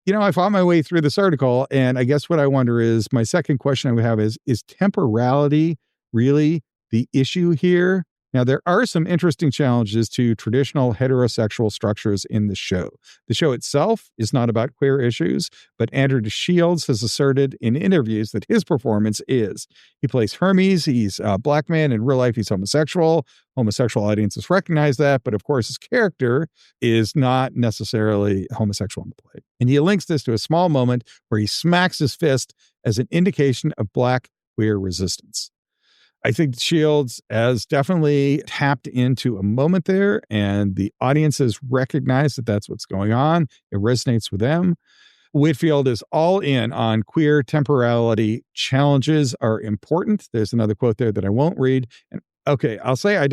Speaker 1: I fought my way through this article, and I guess what I wonder is, my second question I would have is temporality really the issue here? Now, there are some interesting challenges to traditional heterosexual structures in the show. The show itself is not about queer issues, but Andrew Shields has asserted in interviews that his performance is. He plays Hermes. He's a black man. In real life, he's homosexual. Homosexual audiences recognize that, but of course, his character is not necessarily homosexual in the play. And he links this to a small moment where he smacks his fist as an indication of black queer resistance. I think Shields has definitely tapped into a moment there, and the audiences recognize that that's what's going on. It resonates with them. Whitfield is all in on queer temporality. Challenges are important. There's another quote there that I won't read. And okay, I'll say I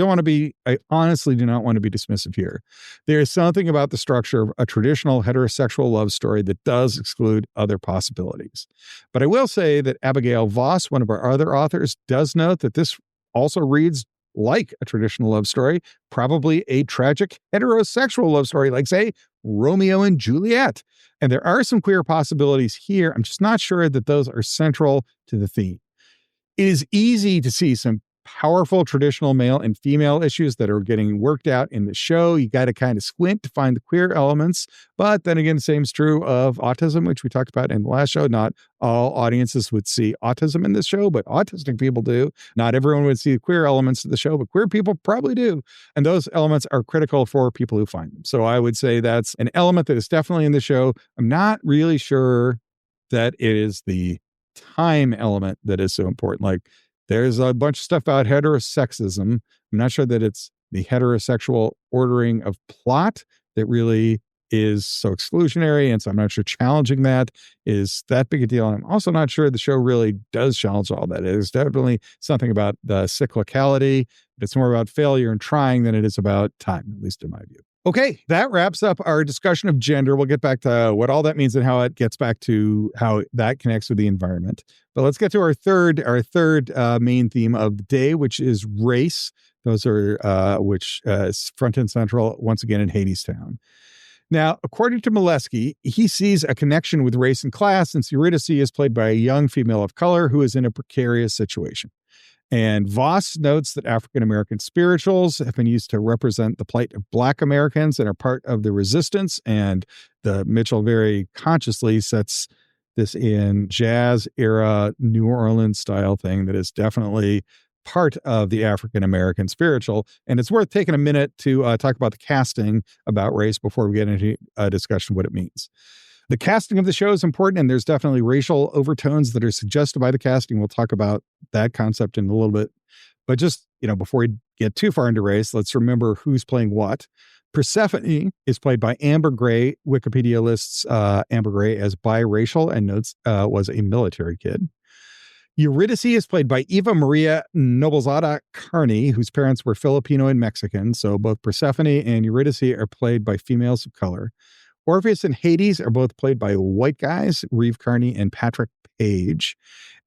Speaker 1: honestly do not want to be dismissive here. There is something about the structure of a traditional heterosexual love story that does exclude other possibilities. But I will say that Abigail Voss, one of our other authors, does note that this also reads like a traditional love story, probably a tragic heterosexual love story, like, say, Romeo and Juliet. And there are some queer possibilities here. I'm just not sure that those are central to the theme. It is easy to see some powerful traditional male and female issues that are getting worked out in the show. You got to kind of squint to find the queer elements. But then again, the same is true of autism, which we talked about in the last show. Not all audiences would see autism in this show, but autistic people do. Not everyone would see the queer elements of the show, but queer people probably do. And those elements are critical for people who find them. So I would say that's an element that is definitely in the show. I'm not really sure that it is the time element that is so important. Like, there's a bunch of stuff about heterosexism. I'm not sure that it's the heterosexual ordering of plot that really is so exclusionary. And so I'm not sure challenging that is that big a deal. And I'm also not sure the show really does challenge all that. There's definitely something about the cyclicality. It's more about failure and trying than it is about time, at least in my view. Okay, that wraps up our discussion of gender. We'll get back to what all that means and how it gets back to how that connects with the environment. But let's get to our third main theme of the day, which is race. Those are which is front and central once again in Hadestown. Now, according to Molesky, he sees a connection with race and class since Eurydice is played by a young female of color who is in a precarious situation. And Voss notes that African-American spirituals have been used to represent the plight of Black Americans and are part of the resistance. And Mitchell very consciously sets this in jazz-era New Orleans style thing that is definitely part of the African-American spiritual. And it's worth taking a minute to talk about the casting about race before we get into a discussion of what it means. The casting of the show is important, and there's definitely racial overtones that are suggested by the casting. We'll talk about that concept in a little bit. But just, before we get too far into race, let's remember who's playing what. Persephone is played by Amber Gray. Wikipedia lists Amber Gray as biracial and notes was a military kid. Eurydice is played by Eva Maria Noblezada Carney, whose parents were Filipino and Mexican. So both Persephone and Eurydice are played by females of color. Orpheus and Hades are both played by white guys, Reeve Carney and Patrick Page.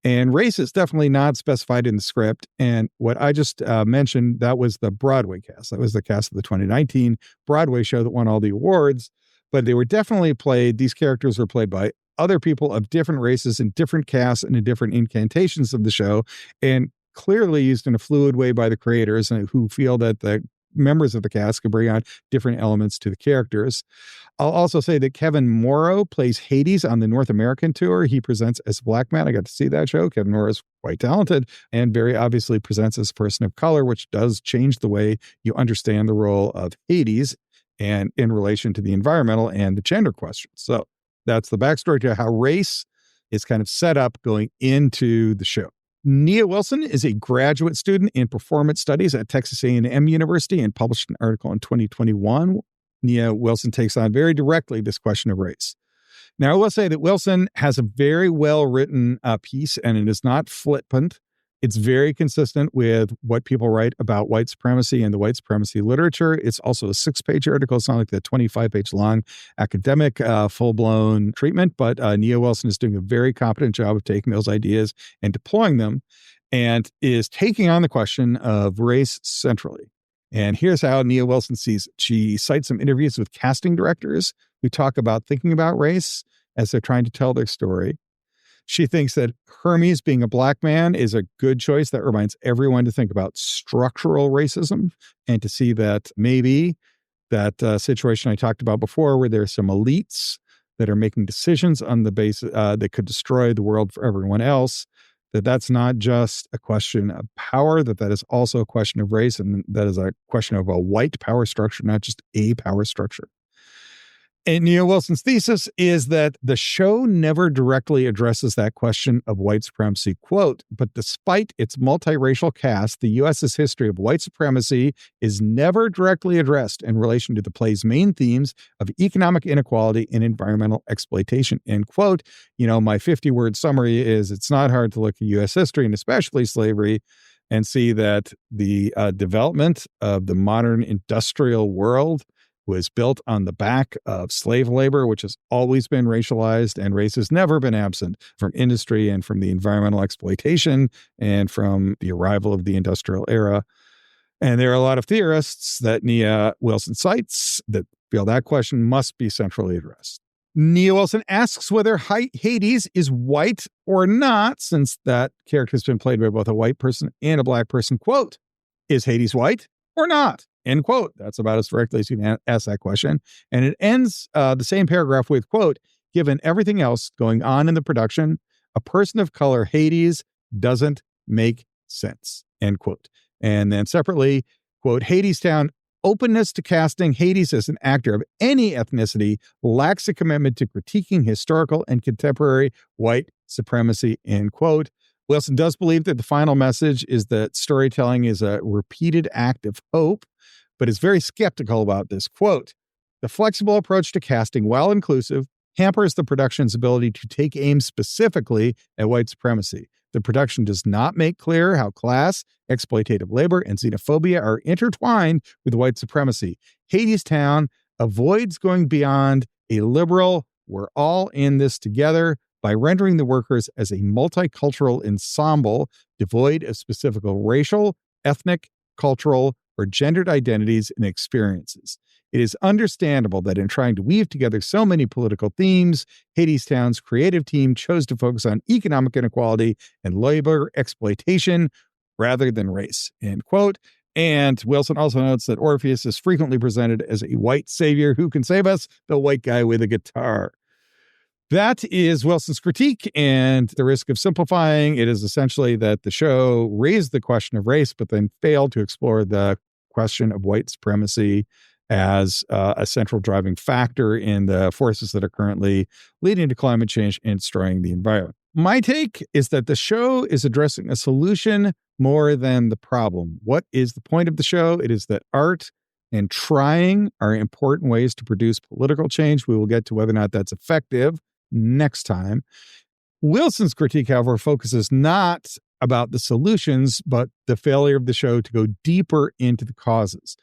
Speaker 1: And race is definitely not specified in the script. And what I just mentioned, that was the Broadway cast. That was the cast of the 2019 Broadway show that won all the awards. But they were definitely played, these characters were played by other people of different races and different casts and in different incantations of the show, and clearly used in a fluid way by the creators who feel that the members of the cast could bring out different elements to the characters. I'll also say that Kevin Morrow plays Hades on the North American tour. He presents as a Black man. I got to see that show. Kevin Morrow is quite talented and very obviously presents as a person of color, which does change the way you understand the role of Hades and in relation to the environmental and the gender questions. So that's the backstory to how race is kind of set up going into the show. Nia Wilson is a graduate student in performance studies at Texas A&M University and published an article in 2021. Nia Wilson takes on very directly this question of race. Now, I will say that Wilson has a very well-written piece, and it is not flippant. It's very consistent with what people write about white supremacy and the white supremacy literature. It's also a 6-page article. It's not like the 25-page long academic full-blown treatment, but Nia Wilson is doing a very competent job of taking those ideas and deploying them and is taking on the question of race centrally. And here's how Nia Wilson sees it. She cites some interviews with casting directors who talk about thinking about race as they're trying to tell their story. She thinks that Hermes being a Black man is a good choice that reminds everyone to think about structural racism and to see that maybe that situation I talked about before where there's some elites that are making decisions on the basis that could destroy the world for everyone else, that's not just a question of power, that is also a question of race, and that is a question of a white power structure, not just a power structure. And Nia Wilson's thesis is that the show never directly addresses that question of white supremacy, quote, but despite its multiracial cast, the U.S.'s history of white supremacy is never directly addressed in relation to the play's main themes of economic inequality and environmental exploitation, end quote. My 50-word summary is it's not hard to look at U.S. history and especially slavery and see that the development of the modern industrial world was built on the back of slave labor, which has always been racialized, and race has never been absent from industry and from the environmental exploitation and from the arrival of the industrial era. And there are a lot of theorists that Nia Wilson cites that feel that question must be centrally addressed. Nia Wilson asks whether Hades is white or not, since that character has been played by both a white person and a Black person. Quote, is Hades white or not? End quote. That's about as directly as you can ask that question. And it ends the same paragraph with, quote, given everything else going on in the production, a person of color, Hades, doesn't make sense, end quote. And then separately, quote, Hadestown, openness to casting Hades as an actor of any ethnicity lacks a commitment to critiquing historical and contemporary white supremacy, end quote. Wilson does believe that the final message is that storytelling is a repeated act of hope, but is very skeptical about this. Quote, "The flexible approach to casting, while inclusive, hampers the production's ability to take aim specifically at white supremacy. The production does not make clear how class, exploitative labor, and xenophobia are intertwined with white supremacy. Hadestown avoids going beyond a liberal, we're all in this together, by rendering the workers as a multicultural ensemble devoid of specific racial, ethnic, cultural, or gendered identities and experiences. It is understandable that in trying to weave together so many political themes, Hadestown's creative team chose to focus on economic inequality and labor exploitation rather than race." End quote. And Wilson also notes that Orpheus is frequently presented as a white savior who can save us, the white guy with a guitar. That is Wilson's critique, and the risk of simplifying it is essentially that the show raised the question of race, but then failed to explore the question of white supremacy as a central driving factor in the forces that are currently leading to climate change and destroying the environment. My take is that the show is addressing a solution more than the problem. What is the point of the show? It is that art and trying are important ways to produce political change. We will get to whether or not that's effective next time. Wilson's critique, however, focuses not about the solutions, but the failure of the show to go deeper into the causes.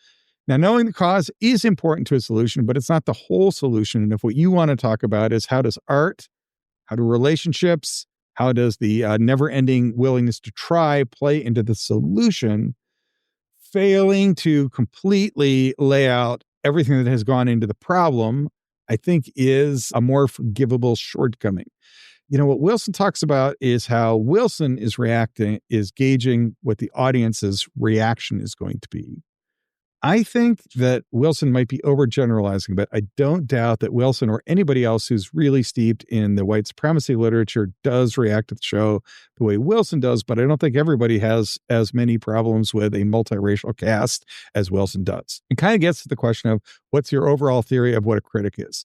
Speaker 1: Now, knowing the cause is important to a solution, but it's not the whole solution. And if what you want to talk about is how does art, how do relationships, how does the never-ending willingness to try play into the solution, failing to completely lay out everything that has gone into the problem, I think is a more forgivable shortcoming. You know, what Wilson talks about is how Wilson is gauging what the audience's reaction is going to be. I think that Wilson might be overgeneralizing, but I don't doubt that Wilson or anybody else who's really steeped in the white supremacy literature does react to the show the way Wilson does, but I don't think everybody has as many problems with a multiracial cast as Wilson does. It kind of gets to the question of what's your overall theory of what a critic is?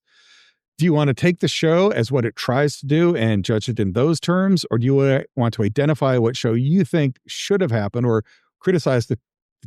Speaker 1: Do you want to take the show as what it tries to do and judge it in those terms? Or do you want to identify what show you think should have happened or criticize the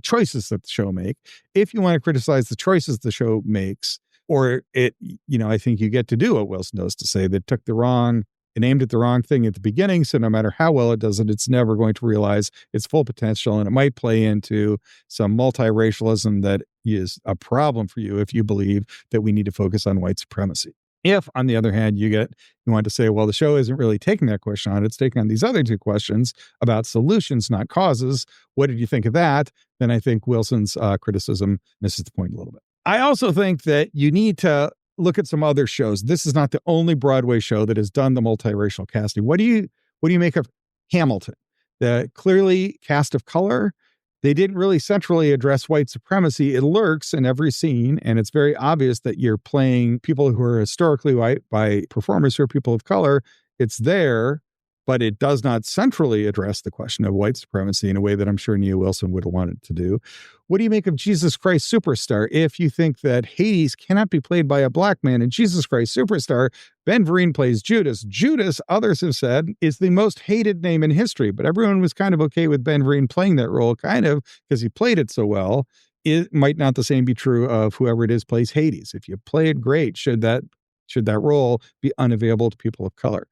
Speaker 1: choices that the show make? If you want to criticize the choices the show makes, or I think you get to do what Wilson does to say that it aimed at the wrong thing at the beginning. So no matter how well it does it, it's never going to realize its full potential. And it might play into some multiracialism that is a problem for you if you believe that we need to focus on white supremacy. If, on the other hand, you want to say, well, the show isn't really taking that question on, it's taking on these other two questions about solutions, not causes. What did you think of that? Then I think Wilson's criticism misses the point a little bit. I also think that you need to look at some other shows. This is not the only Broadway show that has done the multiracial casting. What do you make of Hamilton? The clearly cast of color. They didn't really centrally address white supremacy. It lurks in every scene, and it's very obvious that you're playing people who are historically white by performers who are people of color. It's there, but it does not centrally address the question of white supremacy in a way that I'm sure Nia Wilson would have wanted to do. What do you make of Jesus Christ Superstar? If you think that Hades cannot be played by a black man in Jesus Christ Superstar, Ben Vereen plays Judas. Judas, others have said, is the most hated name in history, but everyone was kind of okay with Ben Vereen playing that role, kind of, because he played it so well. It might not the same be true of whoever it is plays Hades. If you play it great, should that role be unavailable to people of color?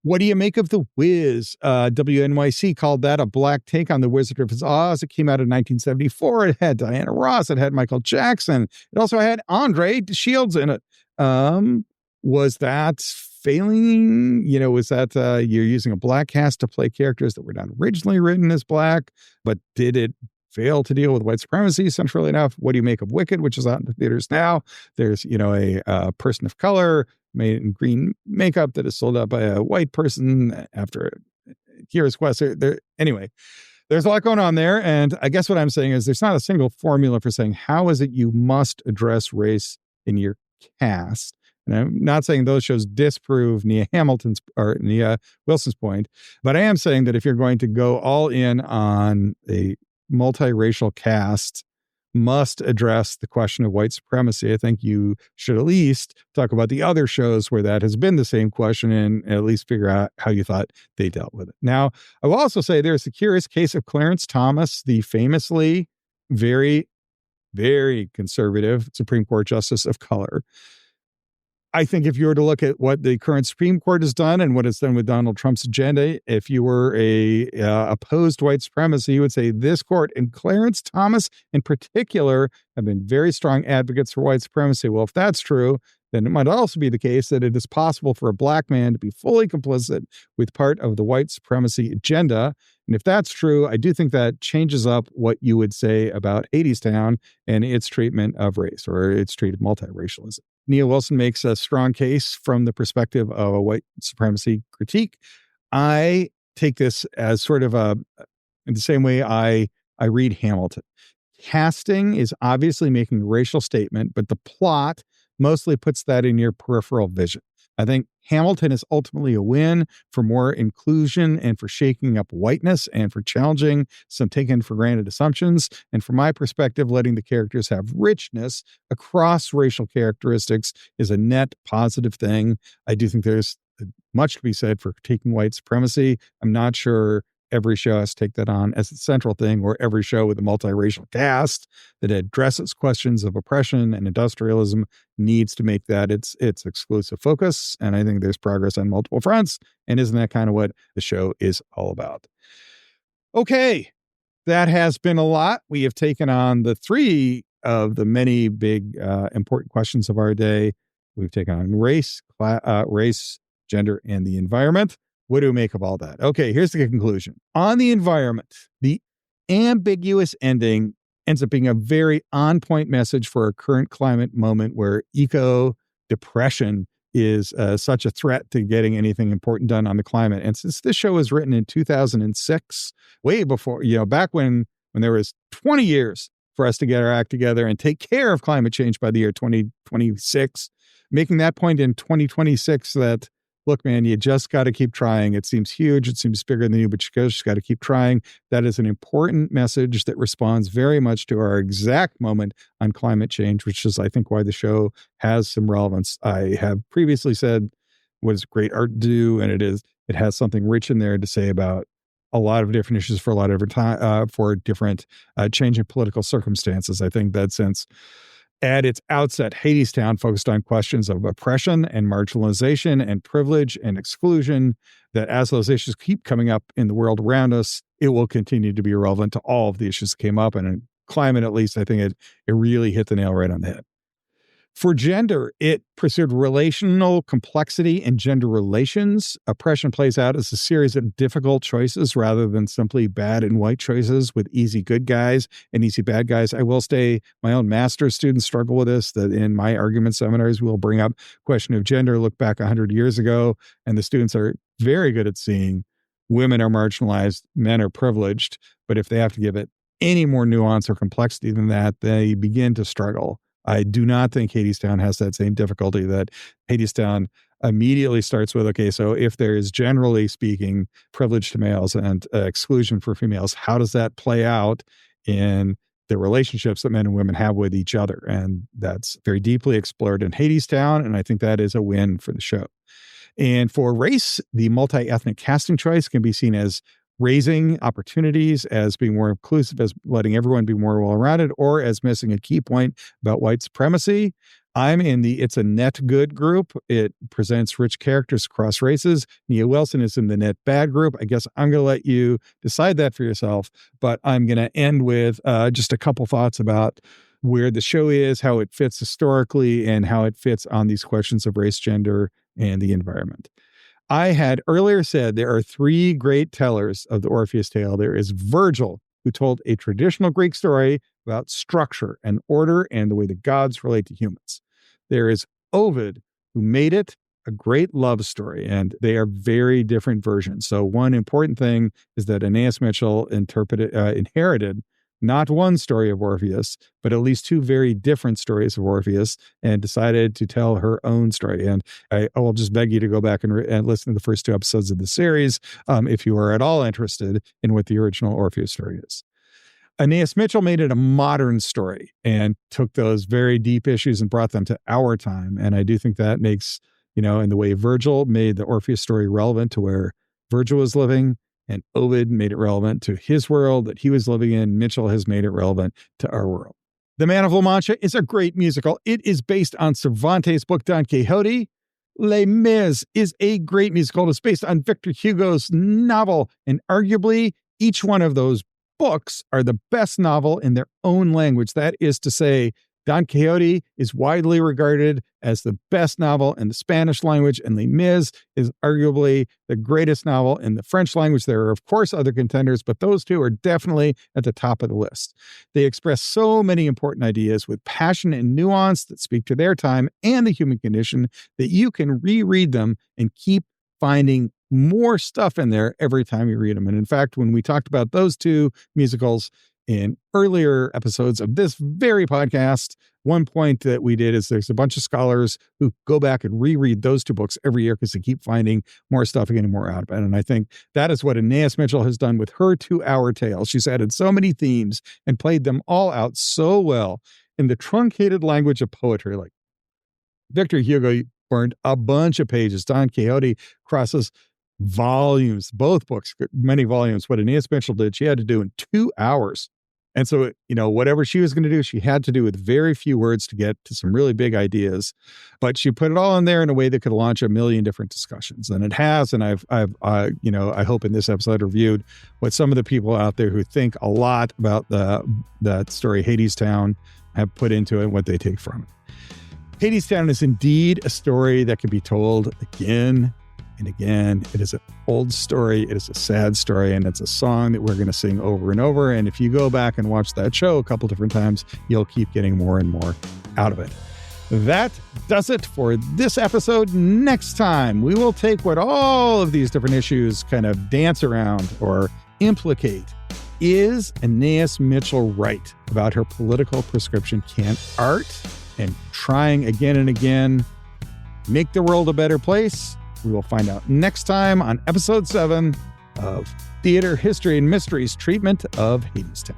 Speaker 1: What do you make of The Wiz? WNYC called that a black take on The Wizard of Oz. It came out in 1974. It had Diana Ross. It had Michael Jackson. It also had Andre Shields in it. Was that failing? Was that you're using a black cast to play characters that were not originally written as black, but did it fail to deal with white supremacy centrally enough? What do you make of Wicked, which is out in the theaters now? There's, a person of color made in green makeup that is sold out by a white person after a hero's quest. Anyway, there's a lot going on there. And I guess what I'm saying is there's not a single formula for saying how is it you must address race in your cast. And I'm not saying those shows disprove Nia Wilson's point, but I am saying that if you're going to go all in on a multiracial cast must address the question of white supremacy. I think you should at least talk about the other shows where that has been the same question and at least figure out how you thought they dealt with it. Now, I will also say there's the curious case of Clarence Thomas, the famously very, very conservative Supreme Court justice of color. I think if you were to look at what the current Supreme Court has done and what it's done with Donald Trump's agenda, if you were opposed white supremacy, you would say this court and Clarence Thomas in particular have been very strong advocates for white supremacy. Well, if that's true, then it might also be the case that it is possible for a black man to be fully complicit with part of the white supremacy agenda. And if that's true, I do think that changes up what you would say about Hadestown and its treatment of race or its treatment of multiracialism. Neil Wilson makes a strong case from the perspective of a white supremacy critique. I take this as sort of in the same way I read Hamilton. Casting is obviously making a racial statement, but the plot mostly puts that in your peripheral vision. I think Hamilton is ultimately a win for more inclusion and for shaking up whiteness and for challenging some taken for granted assumptions. And from my perspective, letting the characters have richness across racial characteristics is a net positive thing. I do think there's much to be said for critiquing white supremacy. I'm not sure every show has to take that on as a central thing, or every show with a multiracial cast that addresses questions of oppression and industrialism needs to make that its exclusive focus. And I think there's progress on multiple fronts. And isn't that kind of what the show is all about? Okay, that has been a lot. We have taken on the three of the many big important questions of our day. We've taken on race, gender, and the environment. What do we make of all that? Okay, here's the conclusion. On the environment, the ambiguous ending ends up being a very on-point message for our current climate moment where eco-depression is such a threat to getting anything important done on the climate. And since this show was written in 2006, way before, back when there was 20 years for us to get our act together and take care of climate change by the year 2026, making that point in 2026 that, look, man, you just got to keep trying. It seems huge. It seems bigger than you, but you just got to keep trying. That is an important message that responds very much to our exact moment on climate change, which is, I think, why the show has some relevance. I have previously said what does great art do, and it has something rich in there to say about a lot of different issues for a lot of different time, for different changing political circumstances. I think that since at its outset, Hadestown focused on questions of oppression and marginalization and privilege and exclusion, that as those issues keep coming up in the world around us, it will continue to be relevant to all of the issues that came up. And in climate, at least, I think it really hit the nail right on the head. For gender, it pursued relational complexity and gender relations. Oppression plays out as a series of difficult choices rather than simply bad and white choices with easy good guys and easy bad guys. I will say my own master's students struggle with this, that in my argument seminars, we'll bring up question of gender, look back 100 years ago, and the students are very good at seeing women are marginalized, men are privileged. But if they have to give it any more nuance or complexity than that, they begin to struggle. I do not think Hadestown has that same difficulty. That Hadestown immediately starts with, okay, so if there is generally speaking privilege to males and exclusion for females, how does that play out in the relationships that men and women have with each other? And that's very deeply explored in Hadestown, and I think that is a win for the show. And for race, the multi-ethnic casting choice can be seen as raising opportunities, as being more inclusive, as letting everyone be more well-rounded, or as missing a key point about white supremacy. I'm in the It's a Net Good group. It presents rich characters across races. Nia Wilson is in the Net Bad group. I guess I'm going to let you decide that for yourself, but I'm going to end with just a couple thoughts about where the show is, how it fits historically, and how it fits on these questions of race, gender, and the environment. I had earlier said there are three great tellers of the Orpheus tale. There is Virgil, who told a traditional Greek story about structure and order and the way the gods relate to humans. There is Ovid, who made it a great love story, and they are very different versions. So one important thing is that Anais Mitchell inherited not one story of Orpheus, but at least two very different stories of Orpheus, and decided to tell her own story. And I will just beg you to go back and listen to the first two episodes of the series if you are at all interested in what the original Orpheus story is. Anais Mitchell made it a modern story and took those very deep issues and brought them to our time. And I do think that makes, in the way Virgil made the Orpheus story relevant to where Virgil was living, and Ovid made it relevant to his world that he was living in, Mitchell has made it relevant to our world. The Man of La Mancha is a great musical. It is based on Cervantes' book Don Quixote. Les Mis is a great musical. It's based on Victor Hugo's novel, and arguably each one of those books are the best novel in their own language. That is to say, Don Quixote is widely regarded as the best novel in the Spanish language, and Les Mis is arguably the greatest novel in the French language. There are, of course, other contenders, but those two are definitely at the top of the list. They express so many important ideas with passion and nuance that speak to their time and the human condition that you can reread them and keep finding more stuff in there every time you read them. And in fact, when we talked about those two musicals in earlier episodes of this very podcast, one point that we did is there's a bunch of scholars who go back and reread those two books every year because they keep finding more stuff and getting more out of it. And I think that is what Anais Mitchell has done with her 2-hour tale. She's added so many themes and played them all out so well in the truncated language of poetry. Like Victor Hugo burned a bunch of pages. Don Quixote crosses volumes, both books, many volumes. What Anais Mitchell did, she had to do in 2 hours. And so, whatever she was going to do, she had to do with very few words to get to some really big ideas. But she put it all in there in a way that could launch a million different discussions. And it has. And I hope in this episode reviewed what some of the people out there who think a lot about that story, Hadestown, have put into it and what they take from it. Hadestown is indeed a story that can be told again and again. It is an old story. It is a sad story. And it's a song that we're going to sing over and over. And if you go back and watch that show a couple different times, you'll keep getting more and more out of it. That does it for this episode. Next time, we will take what all of these different issues kind of dance around or implicate. Is Anais Mitchell right about her political prescription? Can art and trying again and again make the world a better place? We will find out next time on episode 7 of Theater, History, and Mysteries Treatment of Hadestown.